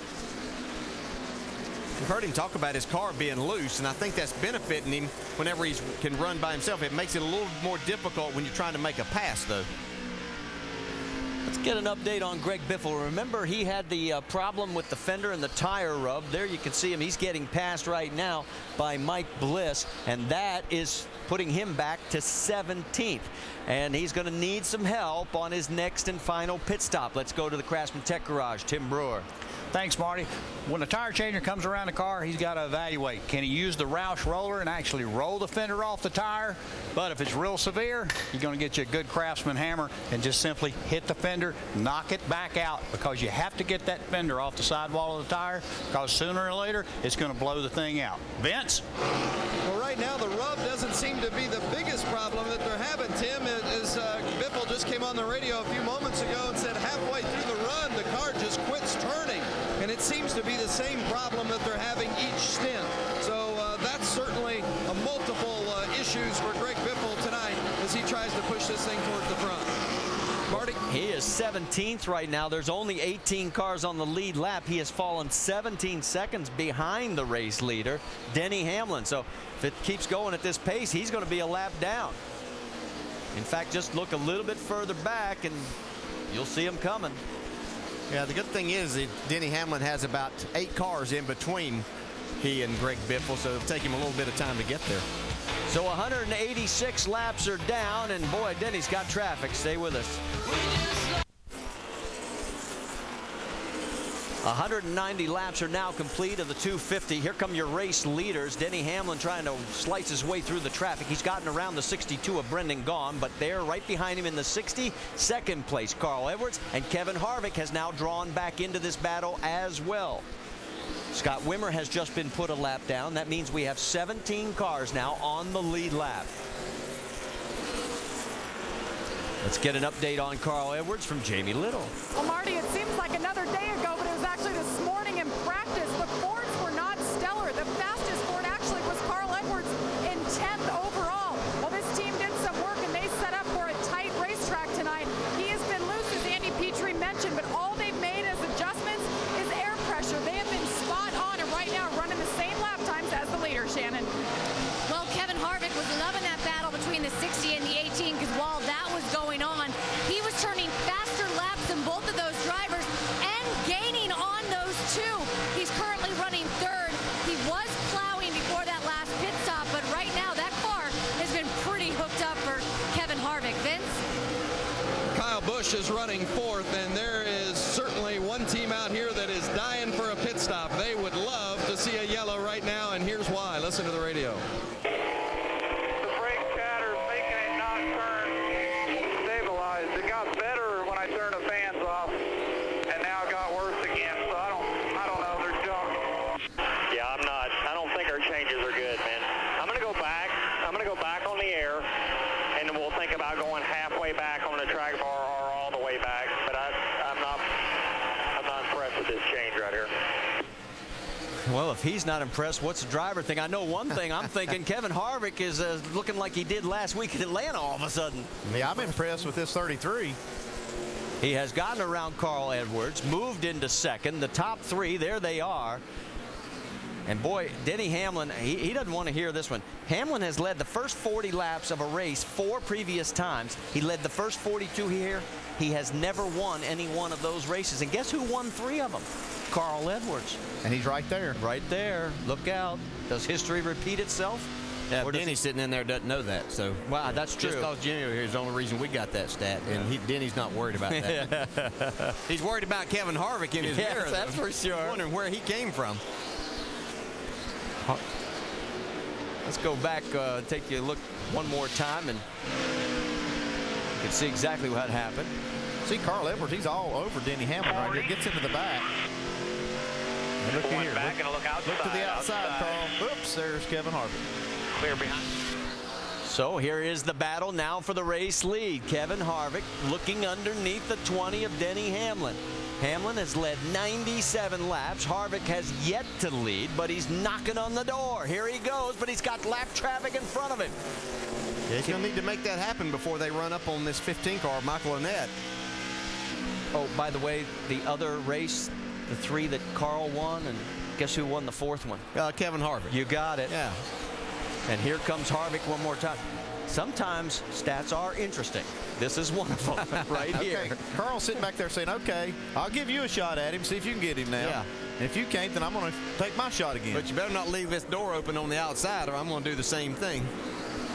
S5: We've heard him talk about his car being loose, and I think that's benefiting him whenever he can run by himself. It makes it a little more difficult when you're trying to make a pass, though.
S4: Let's get an update on Greg Biffle. Remember, he had the problem with the fender and the tire rub. There you can see him. He's getting passed right now by Mike Bliss, and that is putting him back to 17th. And he's going to need some help on his next and final pit stop. Let's go to the Craftsman Tech Garage. Tim Brewer.
S18: Thanks, Marty. When the tire changer comes around the car, he's got to evaluate. Can he use the Roush roller and actually roll the fender off the tire? But if it's real severe, you're going to get you a good Craftsman hammer and just simply hit the fender, knock it back out, because you have to get that fender off the sidewall of the tire, because sooner or later, it's going to blow the thing out. Vince?
S14: Well, right now, the rub doesn't seem to be the biggest problem that they're having, Tim. As Biffle just came on the radio a few moments ago and said halfway through the run, the car just quits turning. And it seems to be the same problem that they're having each stint. So that's certainly multiple issues for Greg Biffle tonight as he tries to push this thing towards the front. Marty?
S4: He is 17th right now. There's only 18 cars on the lead lap. He has fallen 17 seconds behind the race leader, Denny Hamlin. So if it keeps going at this pace, he's going to be a lap down. In fact, just look a little bit further back and you'll see him coming.
S5: Yeah, the good thing is that Denny Hamlin has about 8 cars in between he and Greg Biffle, so it'll take him a little bit of time to get there.
S4: So 186 laps are down, and boy, Denny's got traffic. Stay with us. 190 laps are now complete of the 250. Here come your race leaders. Denny Hamlin trying to slice his way through the traffic. He's gotten around the 62 of Brendan Gaughan, but there right behind him in the 62nd place, Carl Edwards, and Kevin Harvick has now drawn back into this battle as well. Scott Wimmer has just been put a lap down. That means we have 17 cars now on the lead lap. Let's get an update on Carl Edwards from Jamie Little.
S2: Well, Marty, it seems like another day ago, but it was actually this morning in practice. The Fords were not stellar. The fastest Ford actually was Carl Edwards in 10th overall. Well, this team did some work, and they set up for a tight racetrack tonight. He has been loose, as Andy Petrie mentioned, but all they've made as adjustments is air pressure. They have been spot on, and right now running the same lap times as the leader, Shannon.
S12: Well, Kevin Harvick was loving that battle between the 60 and the 18, because while that was going on, he was turning faster laps than both of those drivers and gaining on those two. He's currently running third. He was plowing before that last pit stop, but right now that car has been pretty hooked up for Kevin Harvick. Vince?
S14: Kyle Busch is running fourth, and there is certainly one team out here that is dying for a pit stop. They would love to see a yellow right now, and here's why. Listen to the radio.
S4: Well, if he's not impressed, what's the driver think? I know one thing. I'm thinking Kevin Harvick is looking like he did last week in Atlanta all of a sudden.
S6: Yeah, I'm impressed with this 33.
S4: He has gotten around Carl Edwards, moved into second. The top three, there they are. And boy, Denny Hamlin, he doesn't want to hear this one. Hamlin has led the first 40 laps of a race 4 previous times. He led the first 42 here. He has never won any one of those races. And guess who won 3 of them? Carl Edwards.
S6: And he's right there.
S4: Right there. Look out. Does history repeat itself?
S5: Yeah, Denny sitting in there doesn't know that. So
S4: wow, that's true.
S5: Just because Jimmy here is the only reason we got that stat, and Denny's not worried about that. He's worried about Kevin Harvick in his mirror.
S4: That's for sure.
S5: Wondering where he came from.
S4: Let's go back, take a look one more time, and you can see exactly what happened.
S6: See Carl Edwards, he's all over Denny Hamlin right here. Gets into the back. And look here.
S13: Back and look outside.
S6: Look to the outside, Carl. Oops, there's Kevin Harvick.
S13: Clear behind.
S4: So here is the battle now for the race lead. Kevin Harvick looking underneath the 20 of Denny Hamlin. Hamlin has led 97 laps. Harvick has yet to lead, but he's knocking on the door. Here he goes, but he's got lap traffic in front of him.
S5: Yeah, he's going to need to make that happen before they run up on this 15 car, Michael Annett.
S4: Oh, by the way, the other race, the 3 that Carl won, and guess who won the 4th one?
S5: Kevin Harvick.
S4: You got it.
S5: Yeah.
S4: And here comes Harvick one more time. sometimes stats are interesting. This is one of them right here.
S6: Okay. Carl's sitting back there saying, okay, I'll give you a shot at him, see if you can get him now.
S5: Yeah.
S6: And if you can't, then I'm going to take my shot again.
S5: But you better not leave this door open on the outside, or I'm going to do the same thing.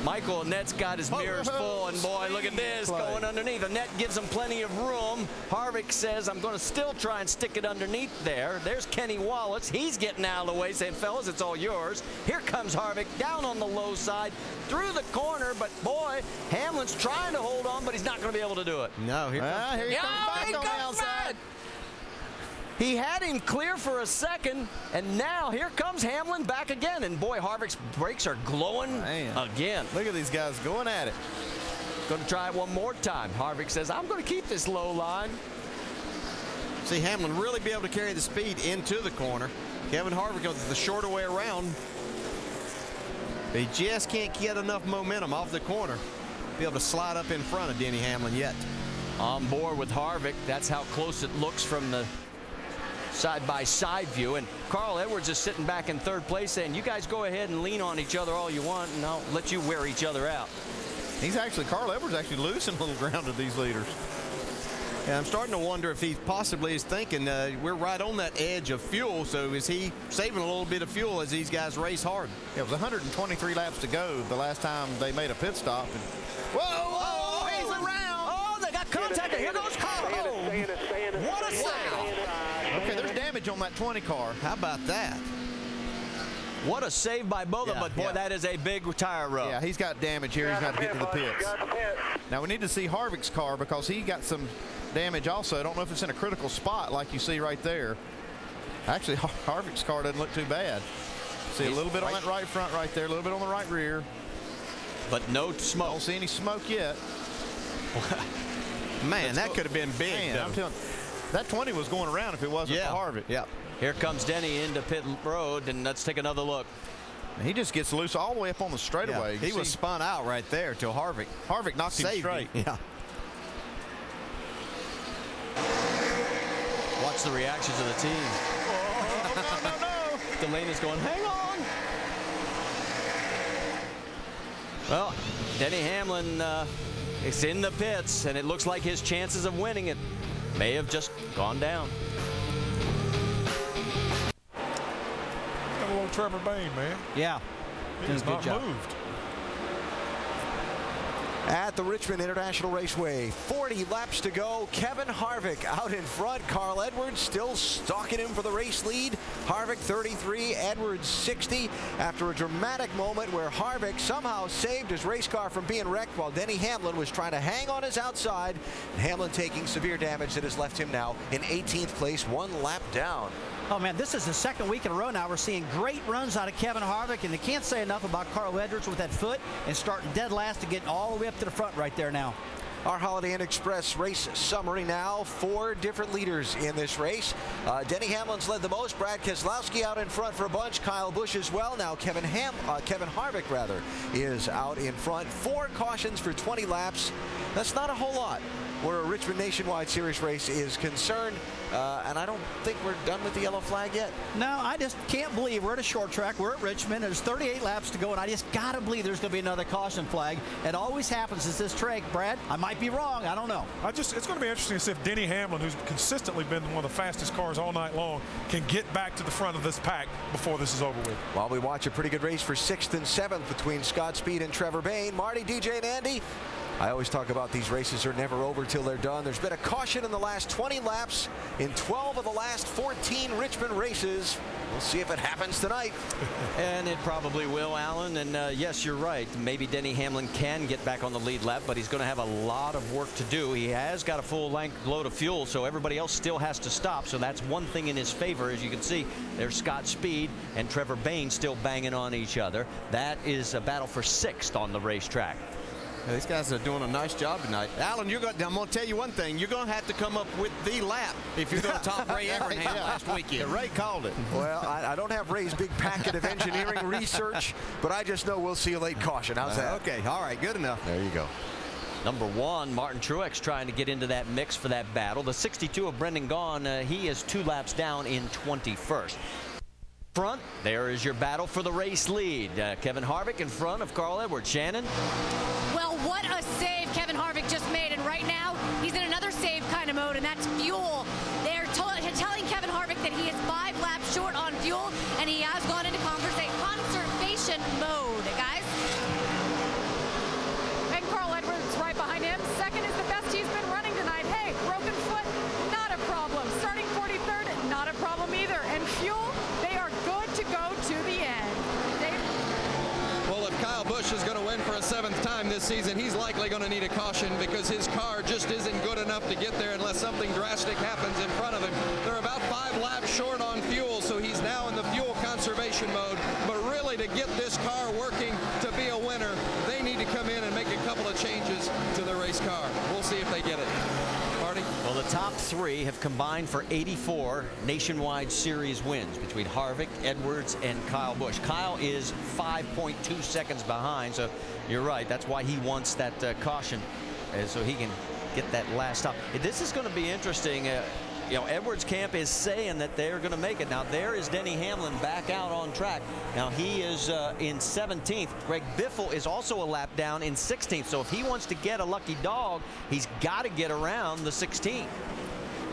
S4: Michael Annette's got his mirrors full, and boy, look at this going underneath. Annette gives him plenty of room. Harvick says, I'm going to still try and stick it underneath there. There's Kenny Wallace. He's getting out of the way, saying, fellas, it's all yours. Here comes Harvick down on the low side, through the corner, but boy, Hamlin's trying to hold on, but he's not going to be able to do it.
S5: No, here he comes back on the outside.
S4: He had him clear for a second, and now here comes Hamlin back again. And boy, Harvick's brakes are glowing again.
S6: Look at these guys going at it.
S4: Going to try it one more time. Harvick says, I'm going to keep this low line.
S5: See Hamlin really be able to carry the speed into the corner. Kevin Harvick goes the shorter way around. He just can't get enough momentum off the corner to be able to slide up in front of Denny Hamlin yet.
S4: On board with Harvick. That's how close it looks from the side-by-side view, and Carl Edwards is sitting back in third place saying, you guys go ahead and lean on each other all you want, and I'll let you wear each other out.
S6: Carl Edwards actually losing a little ground to these leaders.
S5: Yeah, I'm starting to wonder if he possibly is thinking we're right on that edge of fuel, so is he saving a little bit of fuel as these guys race hard?
S6: It was 123 laps to go the last time they made a pit stop. And
S4: whoa, he's around. Oh, they got contact. Here goes Carl. What a save.
S6: Okay, there's damage on that 20 car.
S5: How about that?
S4: What a save by both of them, but boy, that is a big tire rub.
S6: Yeah, he's got damage here. He's got to get to the pits. Now we need to see Harvick's car because he got some damage also. I don't know if it's in a critical spot like you see right there. Actually, Harvick's car doesn't look too bad. See a little bit on that right front right there, a little bit on the right rear.
S4: But no smoke.
S6: Don't see any smoke yet.
S5: Man, that could have been big.
S6: Man, I'm telling you, that 20 was going around if it wasn't for Harvick.
S5: Yeah.
S4: Here comes Denny into pit road, and let's take another look.
S6: He just gets loose all the way up on the straightaway.
S5: Yeah, he was spun out right there till Harvick
S6: knocked him straight.
S5: Yeah.
S4: Watch the reactions of the team.
S6: Oh, no.
S4: Delaney's going, hang on. Well, Denny Hamlin is in the pits, and it looks like his chances of winning it may have just gone down.
S17: Got a little Trevor Bayne, man.
S16: Yeah.
S17: He has not moved.
S3: At the Richmond International Raceway, 40 laps to go. Kevin Harvick out in front. Carl Edwards still stalking him for the race lead. Harvick 33, Edwards 60. After a dramatic moment where Harvick somehow saved his race car from being wrecked while Denny Hamlin was trying to hang on his outside. Hamlin taking severe damage that has left him now in 18th place, 1 lap down.
S16: Oh, man, this is the second week in a row now. We're seeing great runs out of Kevin Harvick, and they can't say enough about Carl Edwards with that foot and starting dead last to get all the way up to the front right there now.
S3: Our Holiday Inn Express race summary now. 4 different leaders in this race. Denny Hamlin's led the most. Brad Keselowski out in front for a bunch. Kyle Busch as well. Now Kevin Harvick is out in front. 4 cautions for 20 laps. That's not a whole lot where a Richmond Nationwide Series race is concerned. And I don't think we're done with the yellow flag yet.
S16: No, I just can't believe we're at a short track. We're at Richmond. There's 38 laps to go, and I just got to believe there's going to be another caution flag. It always happens at this track, Brad. I might be wrong. I don't know.
S17: It's going to be interesting to see if Denny Hamlin, who's consistently been one of the fastest cars all night long, can get back to the front of this pack before this is over with.
S3: While we watch a pretty good race for 6th and 7th between Scott Speed and Trevor Bayne, Marty, DJ, and Andy, I always talk about these races are never over till they're done. There's been a caution in the last 20 laps in 12 of the last 14 Richmond races. We'll see if it happens tonight.
S4: And it probably will, Alan. And yes, you're right. Maybe Denny Hamlin can get back on the lead lap, but he's going to have a lot of work to do. He has got a full load of fuel, so everybody else still has to stop. So that's one thing in his favor. As you can see, there's Scott Speed and Trevor Bayne still banging on each other. That is a battle for 6th on the racetrack.
S5: Yeah, these guys are doing a nice job tonight. Alan, I'm going to tell you one thing. You're going to have to come up with the lap if you're going to top Ray Evernham last weekend.
S6: Yeah, Ray called it.
S3: Well, I don't have Ray's big packet of engineering research, but I just know we'll see a late caution. How's that?
S5: Okay, all right, good enough.
S3: There you go.
S4: Number 1, Martin Truex trying to get into that mix for that battle. The 62 of Brendan Gaughan, he is 2 laps down in 21st. Front, there is your battle for the race lead. Kevin Harvick in front of Carl Edwards. Shannon?
S12: what a save Kevin Harvick just made. And right now, he's in another save kind of mode, and that's fuel. They're telling Kevin Harvick that he is 5 laps short on fuel, and he has gone into conservation mode, guys.
S2: And Carl Edwards right behind him. Second is the best he's been running tonight. Hey, broken foot, not a problem. Starting 43rd, not a problem either. And fuel, they are good to go to the end.
S14: Well, if Kyle Busch is going to win for a 7th time this season, he's likely going to need a caution because his car just isn't good enough to get there unless something drastic happens in front of him. They're about 5 laps short on fuel, so he's now in the fuel conservation mode. But really, to get this car working to be a winner, they need to come in and make a couple of changes to the race car. We'll see if they get it. Marty?
S4: Well, the top 3 have combined for 84 Nationwide Series wins between Harvick, Edwards, and Kyle Busch. Kyle is 5.2 seconds behind, so you're right. That's why he wants that caution, so he can get that last stop. This is going to be interesting. You know, Edwards camp is saying that they're going to make it. Now, there is Denny Hamlin back out on track. Now, he is in 17th. Greg Biffle is also a lap down in 16th. So if he wants to get a lucky dog, he's got to get around the 16th.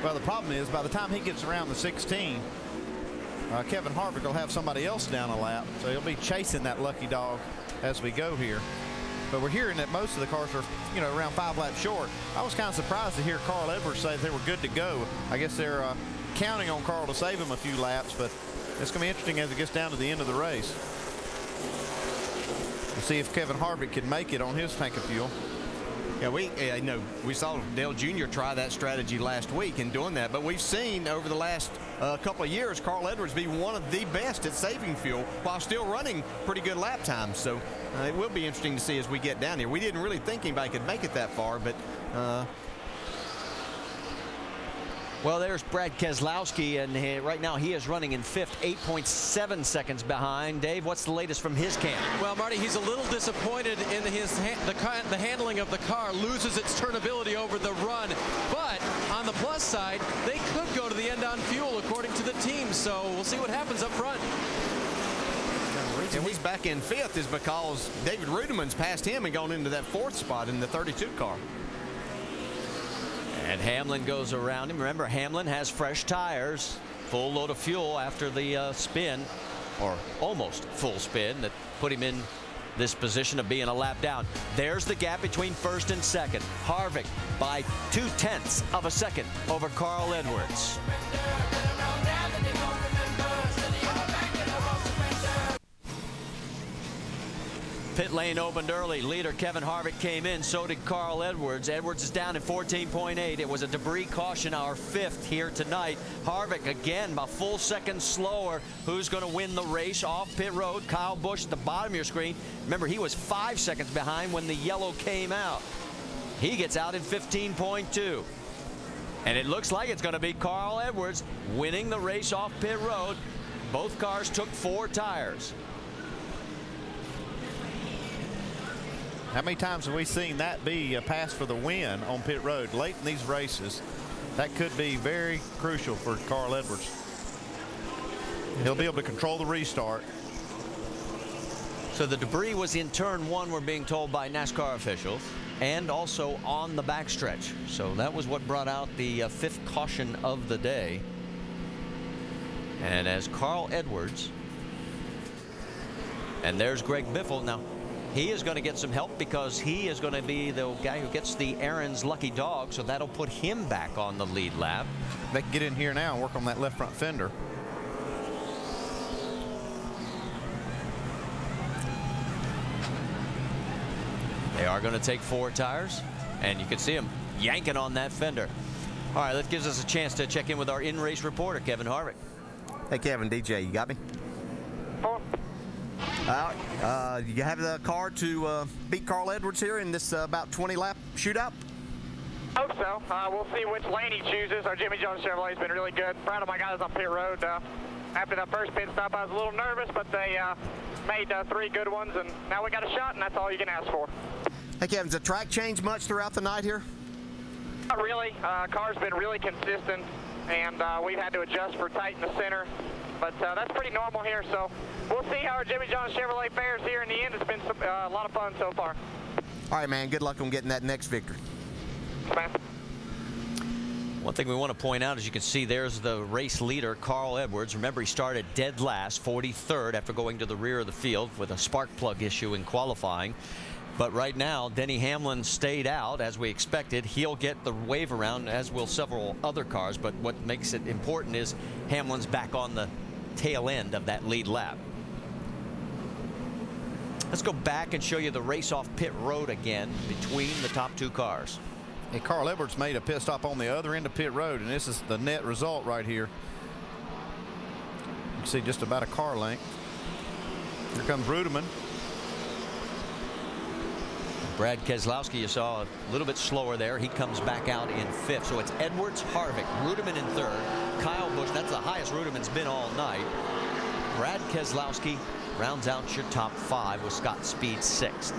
S6: Well, the problem is by the time he gets around the 16, Kevin Harvick will have somebody else down a lap. So he'll be chasing that lucky dog as we go here. But we're hearing that most of the cars are, you know, around 5 laps short. I was kind of surprised to hear Carl Edwards say they were good to go. I guess they're counting on Carl to save him a few laps, but it's going to be interesting as it gets down to the end of the race. We'll see if Kevin Harvick can make it on his tank of fuel.
S5: Yeah, we saw Dale Jr. try that strategy last week in doing that, but we've seen over the last couple of years Carl Edwards be one of the best at saving fuel while still running pretty good lap times. So it will be interesting to see as we get down here. We didn't really think anybody could make it that far, but
S4: well, there's Brad Keselowski, and right now he is running in 5th, 8.7 seconds behind. Dave, what's the latest from his camp?
S7: Well, Marty, he's a little disappointed in the handling of the car, loses its turnability over the run. But on the plus side, they could go to the end on fuel, according to the team. So we'll see what happens up front.
S5: And he's back in 5th is because David Rudemann's passed him and gone into that 4th spot in the 32 car.
S4: And Hamlin goes around him. Remember, Hamlin has fresh tires, full load of fuel after the spin, or almost full spin, that put him in this position of being a lap down. There's the gap between 1st and 2nd. Harvick by 0.2 of a second over Carl Edwards. Pit lane opened early. Leader Kevin Harvick came in. So did Carl Edwards. Edwards is down at 14.8. It was a debris caution, our 5th here tonight. Harvick again a full second slower. Who's going to win the race off pit road? Kyle Busch at the bottom of your screen. Remember, he was 5 seconds behind when the yellow came out. He gets out in 15.2. And it looks like it's going to be Carl Edwards winning the race off pit road. Both cars took 4 tires.
S6: How many times have we seen that be a pass for the win on pit road late in these races? That could be very crucial for Carl Edwards. He'll be able to control the restart.
S4: So the debris was in turn 1, we're being told by NASCAR officials, and also on the backstretch. So that was what brought out the 5th caution of the day. And as Carl Edwards, and there's Greg Biffle. Now, he is going to get some help because he is going to be the guy who gets the Aaron's lucky dog, so that'll put him back on the lead lap.
S6: They can get in here now and work on that left front fender.
S4: They are going to take 4 tires, and you can see him yanking on that fender. All right, that gives us a chance to check in with our in-race reporter, Kevin Harvick.
S5: Hey, Kevin, DJ, you got me? You have the car to beat Carl Edwards here in this about 20-lap shootout?
S11: Hope so. We'll see which lane he chooses. Our Jimmy Jones Chevrolet has been really good. Proud of my guys on pit road. After that first pit stop, I was a little nervous, but they made 3 good ones, and now we got a shot, and that's all you can ask for.
S5: Hey, Kevin, does the track change much throughout the night here?
S11: Not really. Car's been really consistent, and we've had to adjust for tight in the center. But that's pretty normal here, so we'll see how our Jimmy Jones Chevrolet fares here in the end. It's been a lot of fun so far.
S5: All right, man. Good luck on getting that next victory.
S4: One thing we want to point out, as you can see, there's the race leader, Carl Edwards. Remember, he started dead last, 43rd, after going to the rear of the field with a spark plug issue in qualifying. But right now, Denny Hamlin stayed out, as we expected. He'll get the wave around, as will several other cars. But what makes it important is Hamlin's back on the tail end of that lead lap. Let's go back and show you the race off pit road again between the top two cars.
S6: Hey, Carl Edwards made a pit stop on the other end of pit road, and this is the net result right here. You can see just about a car length. Here comes Ruderman.
S4: Brad Keselowski, you saw a little bit slower there. He comes back out in 5th. So it's Edwards, Harvick, Ruderman in 3rd, Kyle Busch. That's the highest Ruderman's been all night. Brad Keselowski rounds out your top 5 with Scott Speed 6th.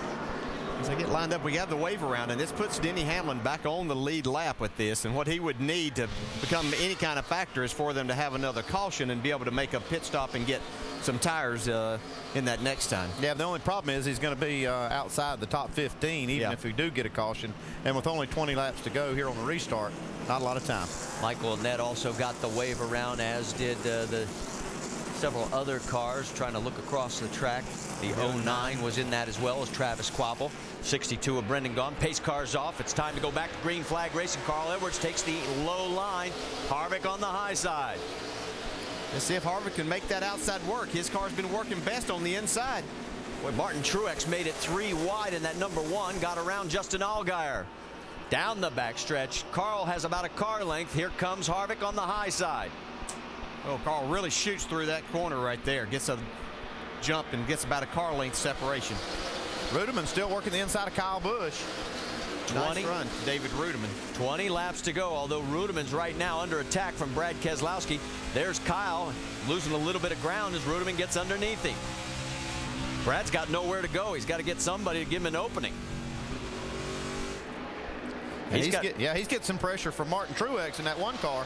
S5: As they get lined up, we have the wave around, and this puts Denny Hamlin back on the lead lap with this. And what he would need to become any kind of factor is for them to have another caution and be able to make a pit stop and get some tires in that next time.
S6: Yeah, the only problem is he's going to be outside the top 15, even if we do get a caution. And with only 20 laps to go here on the restart, not a lot of time.
S4: Michael Annett also got the wave around, as did the several other cars trying to look across the track. The 09 was in that as well as Travis Kvapil. 62 of Brendan Gaughan. Pace cars off. It's time to go back to green flag racing. Carl Edwards takes the low line. Harvick on the high side.
S5: Let's see if Harvick can make that outside work. His car's been working best on the inside.
S4: Boy, Martin Truex made it 3 wide in that number 1. Got around Justin Allgaier. Down the backstretch. Carl has about a car length. Here comes Harvick on the high side.
S5: Oh, Carl really shoots through that corner right there. Gets a jump and gets about a car length separation.
S6: Ruderman still working the inside of Kyle Busch.
S4: 20
S5: nice run, David Ruderman.
S4: 20 laps to go, although Ruderman's right now under attack from Brad Keselowski. There's Kyle losing a little bit of ground as Ruderman gets underneath him. Brad's got nowhere to go. He's got to get somebody to give him an opening.
S6: He's getting some pressure from Martin Truex in that one car.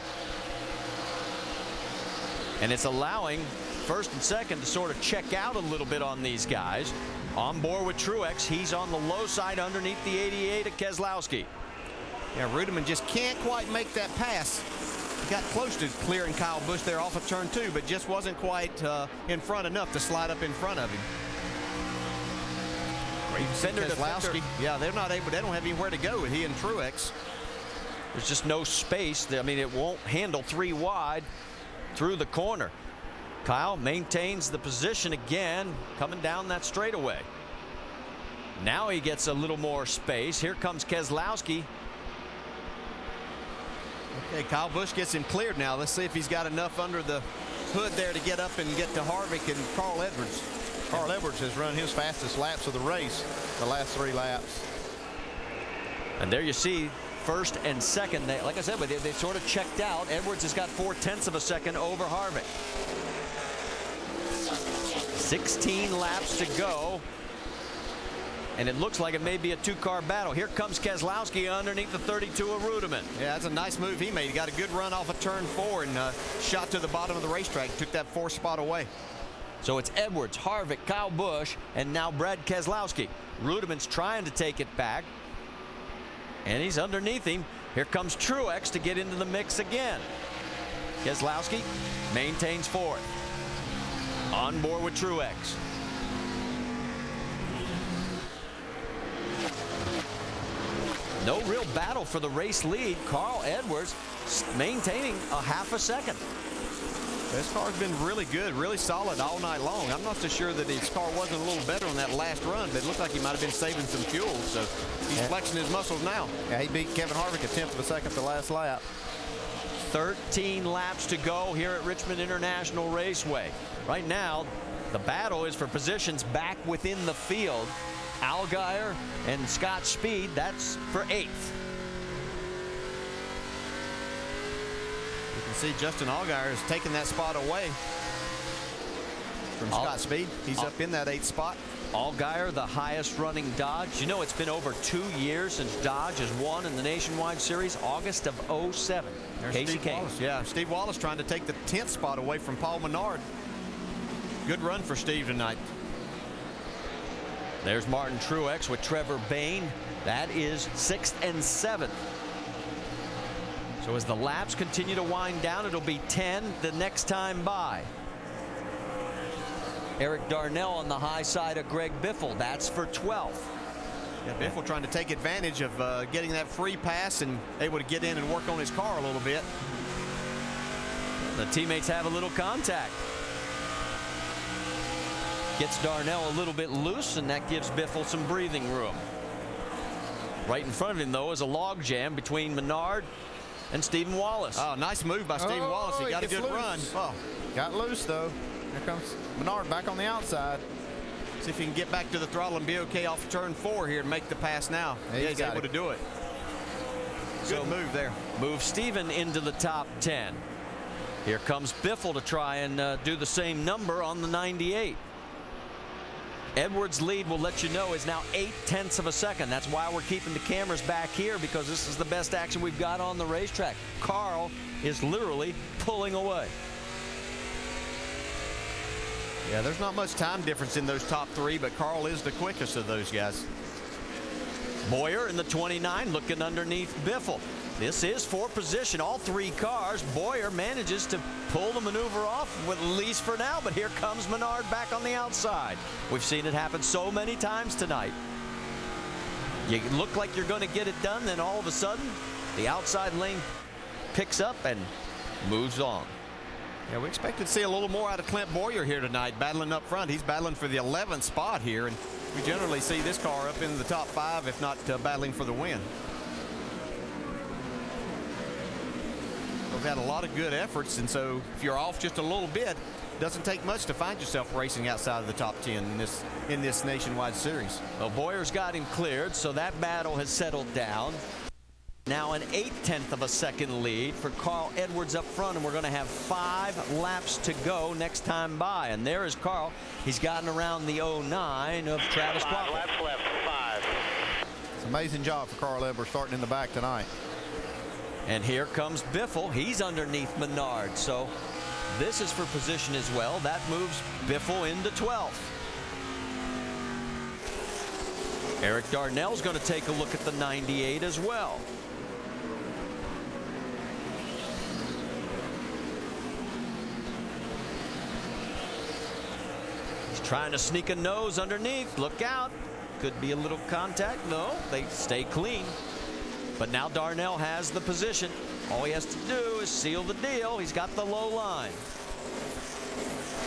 S4: And it's allowing first and second to sort of check out a little bit on these guys. On board with Truex. He's on the low side underneath the 88 of Keselowski.
S5: Yeah, Ruderman just can't quite make that pass. He got close to clearing Kyle Busch there off of turn 2, but just wasn't quite in front enough to slide up in front of him.
S4: Great fender to
S5: Keselowski. Yeah, they don't have anywhere to go with he and Truex.
S4: There's just no space. I mean, it won't handle 3 wide through the corner. Kyle maintains the position again, coming down that straightaway. Now he gets a little more space. Here comes Keselowski.
S5: Okay, Kyle Busch gets him cleared now. Let's see if he's got enough under the hood there to get up and get to Harvick and Carl Edwards.
S6: Carl Edwards has run his fastest laps of the race the last 3 laps.
S4: And there you see first and second. Like I said, they sort of checked out. Edwards has got 0.4 of a second over Harvick. 16 laps to go. And it looks like it may be a 2-car battle. Here comes Keselowski underneath the 32 of Ruderman.
S5: Yeah, that's a nice move he made. He got a good run off of turn 4 and shot to the bottom of the racetrack. Took that 4th spot away.
S4: So it's Edwards, Harvick, Kyle Busch, and now Brad Keselowski. Ruderman's trying to take it back. And he's underneath him. Here comes Truex to get into the mix again. Keselowski maintains 4th. On board with Truex. No real battle for the race lead. Carl Edwards maintaining a half a second.
S5: This car's been really good, really solid all night long. I'm not so sure that his car wasn't a little better on that last run, but it looked like he might have been saving some fuel. So he's flexing his muscles now.
S6: Yeah, he beat Kevin Harvick 1/10 of a second the last lap.
S4: 13 laps to go here at Richmond International Raceway. Right now, the battle is for positions back within the field. Allgaier and Scott Speed, that's for 8th.
S5: You can see Justin Allgaier has taken that spot away from Scott Speed. He's up in that 8th spot.
S4: Allgaier, the highest running Dodge. You know, it's been over 2 years since Dodge has won in the Nationwide Series, August of 07. Casey Kahne.
S5: Yeah, Steve Wallace trying to take the 10th spot away from Paul Menard. Good run for Steve tonight.
S4: There's Martin Truex with Trevor Bayne. That is 6th and 7th. So as the laps continue to wind down, it'll be 10 the next time by. Eric Darnell on the high side of Greg Biffle. That's for 12th.
S5: Yeah, Biffle trying to take advantage of getting that free pass and able to get in and work on his car a little bit.
S4: The teammates have a little contact. Gets Darnell a little bit loose, and that gives Biffle some breathing room. Right in front of him, though, is a log jam between Menard and Stephen Wallace.
S5: Oh, nice move by Stephen Wallace. He got a good run.
S6: Oh, got loose, though. Here comes Menard back on the outside.
S5: See if he can get back to the throttle and be okay off turn 4 here and make the pass now. Yeah, he's able to do it. Good move there.
S4: Move Stephen into the top 10. Here comes Biffle to try and do the same number on the 98. Edwards' lead, will let you know, is now 0.8 of a second. That's why we're keeping the cameras back here, because this is the best action we've got on the racetrack. Carl is literally pulling away.
S5: Yeah, there's not much time difference in those top 3, but Carl is the quickest of those guys.
S4: Boyer in the 29 looking underneath Biffle. This is for position, all 3 cars. Boyer manages to pull the maneuver off, with at least for now, but here comes Menard back on the outside. We've seen it happen so many times tonight. You look like you're going to get it done, then all of a sudden the outside lane picks up and moves on.
S5: Yeah, we expected to see a little more out of Clint Boyer here tonight, battling up front. He's battling for the 11th spot here, and we generally see this car up in the top 5, if not battling for the win. We've had a lot of good efforts, and so if you're off just a little bit, it doesn't take much to find yourself racing outside of the top 10 in this nationwide series.
S4: Well, Boyer's got him cleared, so that battle has settled down. Now an 0.8 of a second lead for Carl Edwards up front, and we're going to have 5 laps to go next time by. And there is Carl. He's gotten around the 09 of Travis Kvapil.
S13: 5 laps left, 5.
S6: It's an amazing job for Carl Edwards starting in the back tonight.
S4: And here comes Biffle. He's underneath Menard, so this is for position as well. That moves Biffle into 12th. Eric Darnell's going to take a look at the 98 as well. He's trying to sneak a nose underneath. Look out. Could be a little contact. No, they stay clean. But now Darnell has the position. All he has to do is seal the deal. He's got the low line.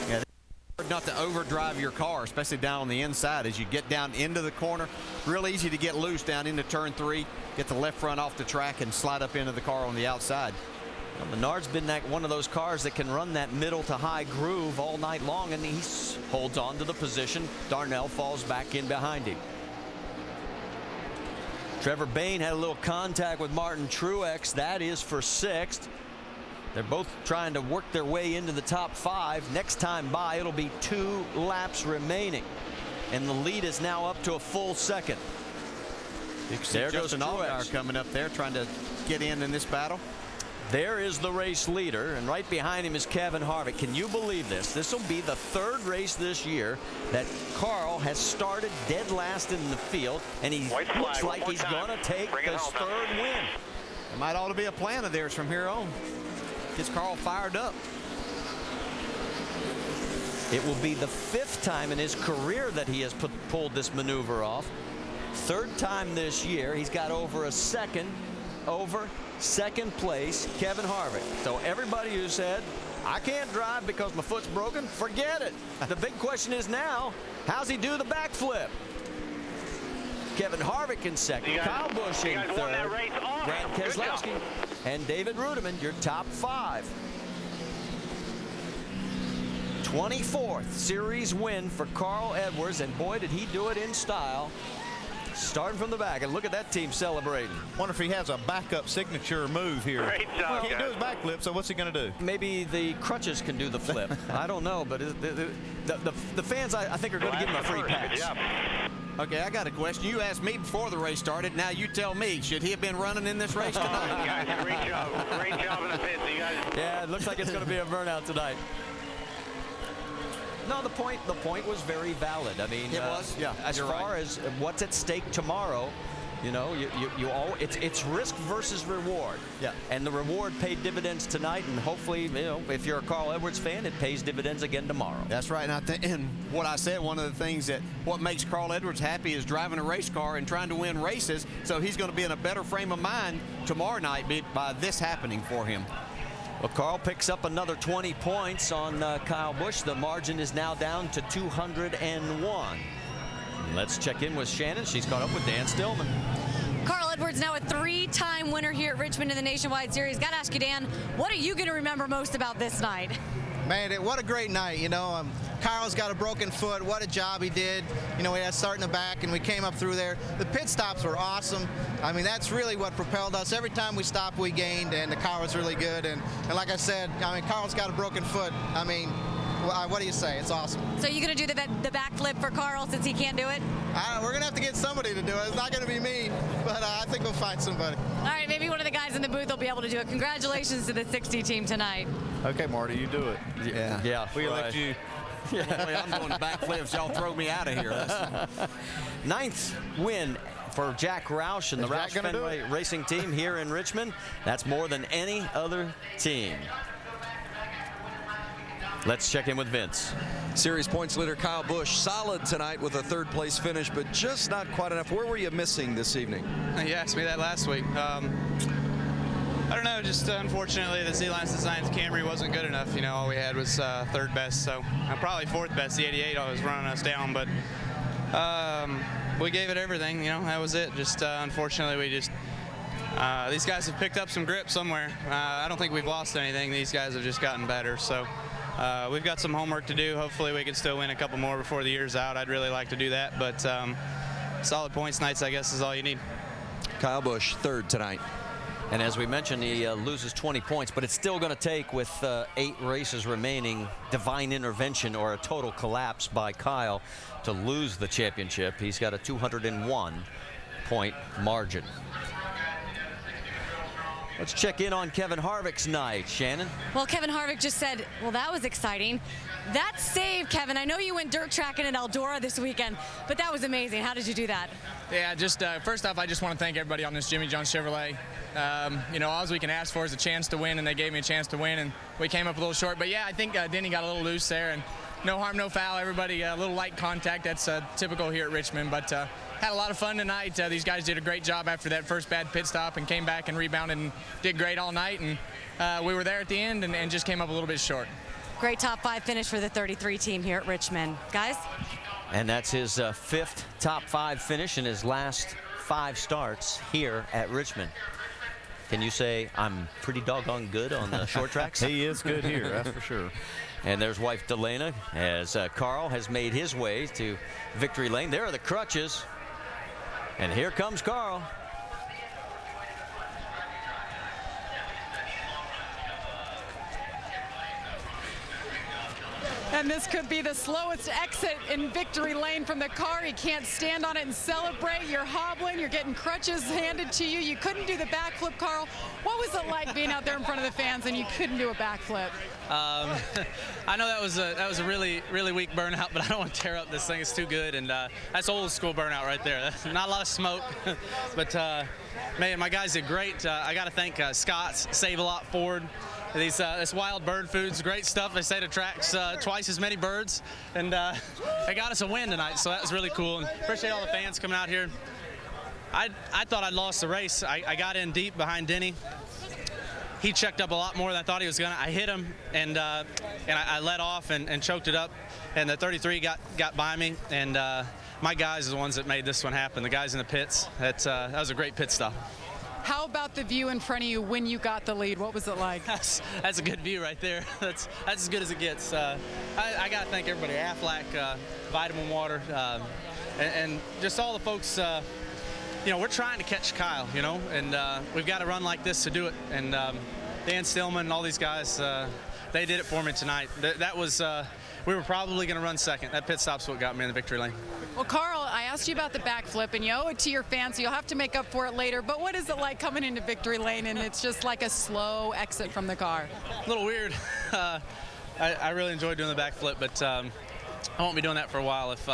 S5: Yeah, not to overdrive your car, especially down on the inside. As you get down into the corner, real easy to get loose down into turn 3, get the left front off the track and slide up into the car on the outside.
S4: Well, Menard's been one of those cars that can run that middle to high groove all night long, and he holds on to the position. Darnell falls back in behind him. Trevor Bayne had a little contact with Martin Truex. That is for 6th. They're both trying to work their way into the top 5. Next time by, it'll be 2 laps remaining, and the lead is now up to a full second.
S5: There goes Justin Allgaier coming up there, trying to get in this battle.
S4: There is the race leader, and right behind him is Kevin Harvick. Can you believe this? This will be the 3rd race this year that Carl has started dead last in the field, and he looks like he's going to take his 3rd win.
S5: It might ought to be a plan of theirs from here on. Gets Carl fired up.
S4: It will be the 5th time in his career that he has pulled this maneuver off. 3rd time this year. He's got over a second over second place Kevin Harvick. So everybody who said, I can't drive because my foot's broken, forget it. The big question is now, how's he do the backflip? Kevin Harvick in 2nd, Kyle Busch in 3rd, Brad Keselowski, and David Rudiman, your top 5. 24th series win for Carl Edwards, and boy, did he do it in style. Starting from the back, and look at that team celebrating.
S6: Wonder if he has a backup signature move here.
S13: Great job,
S6: well, he can do his backflip, so what's he going to do?
S4: Maybe the crutches can do the flip. I don't know, but the fans, I think, are going to give him a free pass.
S5: Okay, I got a question. You asked me before the race started. Now you tell me, should he have been running in this race tonight?
S13: Guys, great job. Great job in the pits. You guys.
S4: Yeah, it looks like it's going to be a burnout tonight. No, the point was very valid. I mean,
S5: it was. Yeah.
S4: As far as what's at stake tomorrow, you know, it's risk versus reward.
S5: Yeah.
S4: And the reward paid dividends tonight, and hopefully, you know, if you're a Carl Edwards fan, it pays dividends again tomorrow.
S5: That's right. And what I said, one of the things that what makes Carl Edwards happy is driving a race car and trying to win races. So he's going to be in a better frame of mind tomorrow night by this happening for him.
S4: Well, Carl picks up another 20 points on Kyle Busch. The margin is now down to 201. Let's check in with Shannon. She's caught up with Dan Stillman.
S12: Carl Edwards, now a 3-time winner here at Richmond in the Nationwide Series. Got to ask you, Dan, what are you going to remember most about this night?
S19: Man, what a great night. You know, Carl's got a broken foot. What a job he did. You know, we had to start in the back, and we came up through there. The pit stops were awesome. I mean, that's really what propelled us. Every time we stopped, we gained, and the car was really good. And like I said, I mean, Carl's got a broken foot. I mean, what do you say? It's awesome.
S12: So you're going to do the backflip for Carl since he can't do it?
S19: We're going to have to get somebody to do it. It's not going to be me, but I think we'll find somebody.
S12: All right, maybe one of the guys in the booth will be able to do it. Congratulations to the 60 team tonight.
S6: Okay, Marty, you do it.
S4: Yeah.
S6: We elect you.
S5: Yeah. I'm doing backflips. Y'all throw me out of here.
S4: 9th win for Jack Roush and the Roush Fenway Racing team here in Richmond. That's more than any other team. Let's check in with Vince.
S14: Series points leader Kyle Busch, solid tonight with a 3rd place finish, but just not quite enough. Where were you missing this evening?
S20: You asked me that last week. I don't know, just unfortunately the Z-Line Designs Camry wasn't good enough. You know, all we had was 3rd best, so probably 4th best. The 88 was running us down, but we gave it everything. You know, that was it. Just unfortunately, we just these guys have picked up some grip somewhere. I don't think we've lost anything. These guys have just gotten better. So we've got some homework to do. Hopefully, we can still win a couple more before the year's out. I'd really like to do that, but solid points nights, I guess, is all you need.
S14: Kyle Busch, 3rd tonight.
S4: And as we mentioned, he loses 20 points, but it's still going to take, with 8 races remaining, divine intervention or a total collapse by Kyle to lose the championship. He's got a 201-point margin. Let's check in on Kevin Harvick's night. Shannon?
S12: Well, Kevin Harvick just said, well, that was exciting. That save, Kevin, I know you went dirt tracking at Eldora this weekend, but that was amazing. How did you do that?
S21: Yeah, just first off, I just want to thank everybody on this Jimmy John's Chevrolet. You know, all we can ask for is a chance to win, and they gave me a chance to win, and we came up a little short. But yeah, I think Denny got a little loose there, and no harm, no foul. Everybody, a little light contact. That's typical here at Richmond, but had a lot of fun tonight. These guys did a great job after that first bad pit stop and came back and rebounded and did great all night. And we were there at the end and just came up a little bit short.
S12: Great top 5 finish for the 33 team here at Richmond. Guys?
S4: And that's his 5th top 5 finish in his last 5 starts here at Richmond. Can you say I'm pretty doggone good on the short tracks?
S6: He is good here, that's for sure.
S4: And there's wife Delana as Carl has made his way to victory lane. There are the crutches. And here comes Carl.
S2: And this could be the slowest exit in victory lane from the car. You can't stand on it and celebrate. You're hobbling. You're getting crutches handed to you. You couldn't do the backflip, Carl. What was it like being out there in front of the fans and you couldn't do a backflip?
S20: I know that was a really weak burnout, but I don't want to tear up this thing. It's too good, and that's old school burnout right there. That's not a lot of smoke, but man, my guys did great. I got to thank Scott's Save-A-Lot Ford. This Wild Bird Foods, great stuff. They say it attracts twice as many birds, and they got us a win tonight, so that was really cool. And appreciate all the fans coming out here. I thought I'd lost the race. I got in deep behind Denny. He checked up a lot more than I thought he was gonna. I hit him, and I let off and choked it up, and the 33 got by me, and my guys are the ones that made this one happen. The guys in the pits. That was a great pit stop.
S2: How about the view in front of you when you got the lead? What was it like?
S20: That's a good view right there. That's as good as it gets. I got to thank everybody, Aflac, Vitamin Water, and just all the folks. You know, we're trying to catch Kyle, you know, and we've got to run like this to do it. And Dan Stillman and all these guys, they did it for me tonight. That was, we were probably going to run second. That pit stop's what got me in the victory lane.
S2: Well, Carl, I asked you about the backflip, and you owe it to your fans, so you'll have to make up for it later. But what is it like coming into victory lane, and it's just like a slow exit from the car?
S20: A little weird. I really enjoyed doing the backflip, but I won't be doing that for a while. If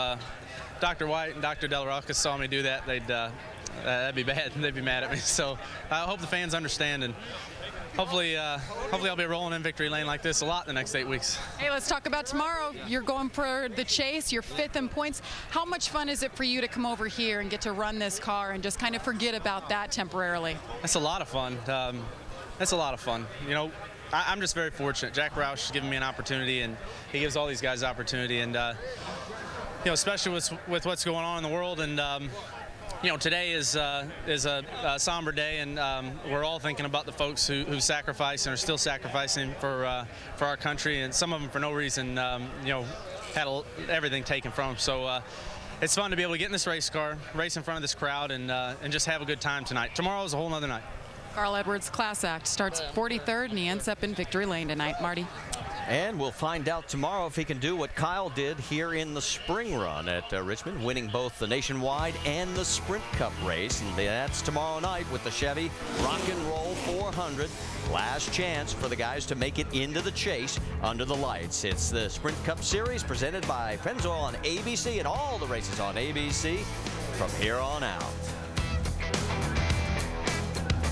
S20: Dr. White and Dr. Del Rocca saw me do that, that'd be bad. They'd be mad at me. So I hope the fans understand, and hopefully I'll be rolling in victory lane like this a lot the next 8 weeks.
S2: Hey, let's talk about tomorrow. You're going for the chase. You're 5th in points. How much fun is it for you to come over here and get to run this car and just kind of forget about that temporarily?
S20: That's a lot of fun. That's a lot of fun. You know, I'm just very fortunate. Jack Roush has given me an opportunity, and he gives all these guys opportunity. And you know, especially with what's going on in the world, and you know, today is a somber day, and we're all thinking about the folks who sacrificed and are still sacrificing for our country, and some of them for no reason, you know, had everything taken from them. So it's fun to be able to get in this race car, race in front of this crowd, and just have a good time tonight. Tomorrow is a whole nother night.
S2: Carl Edwards Class Act starts 43rd, and he ends up in victory lane tonight. Marty.
S4: And we'll find out tomorrow if he can do what Kyle did here in the spring run at Richmond, winning both the Nationwide and the Sprint Cup race. And that's tomorrow night with the Chevy Rock and Roll 400. Last chance for the guys to make it into the chase under the lights. It's the Sprint Cup Series presented by Pennzoil on ABC, and all the races on ABC from here on out.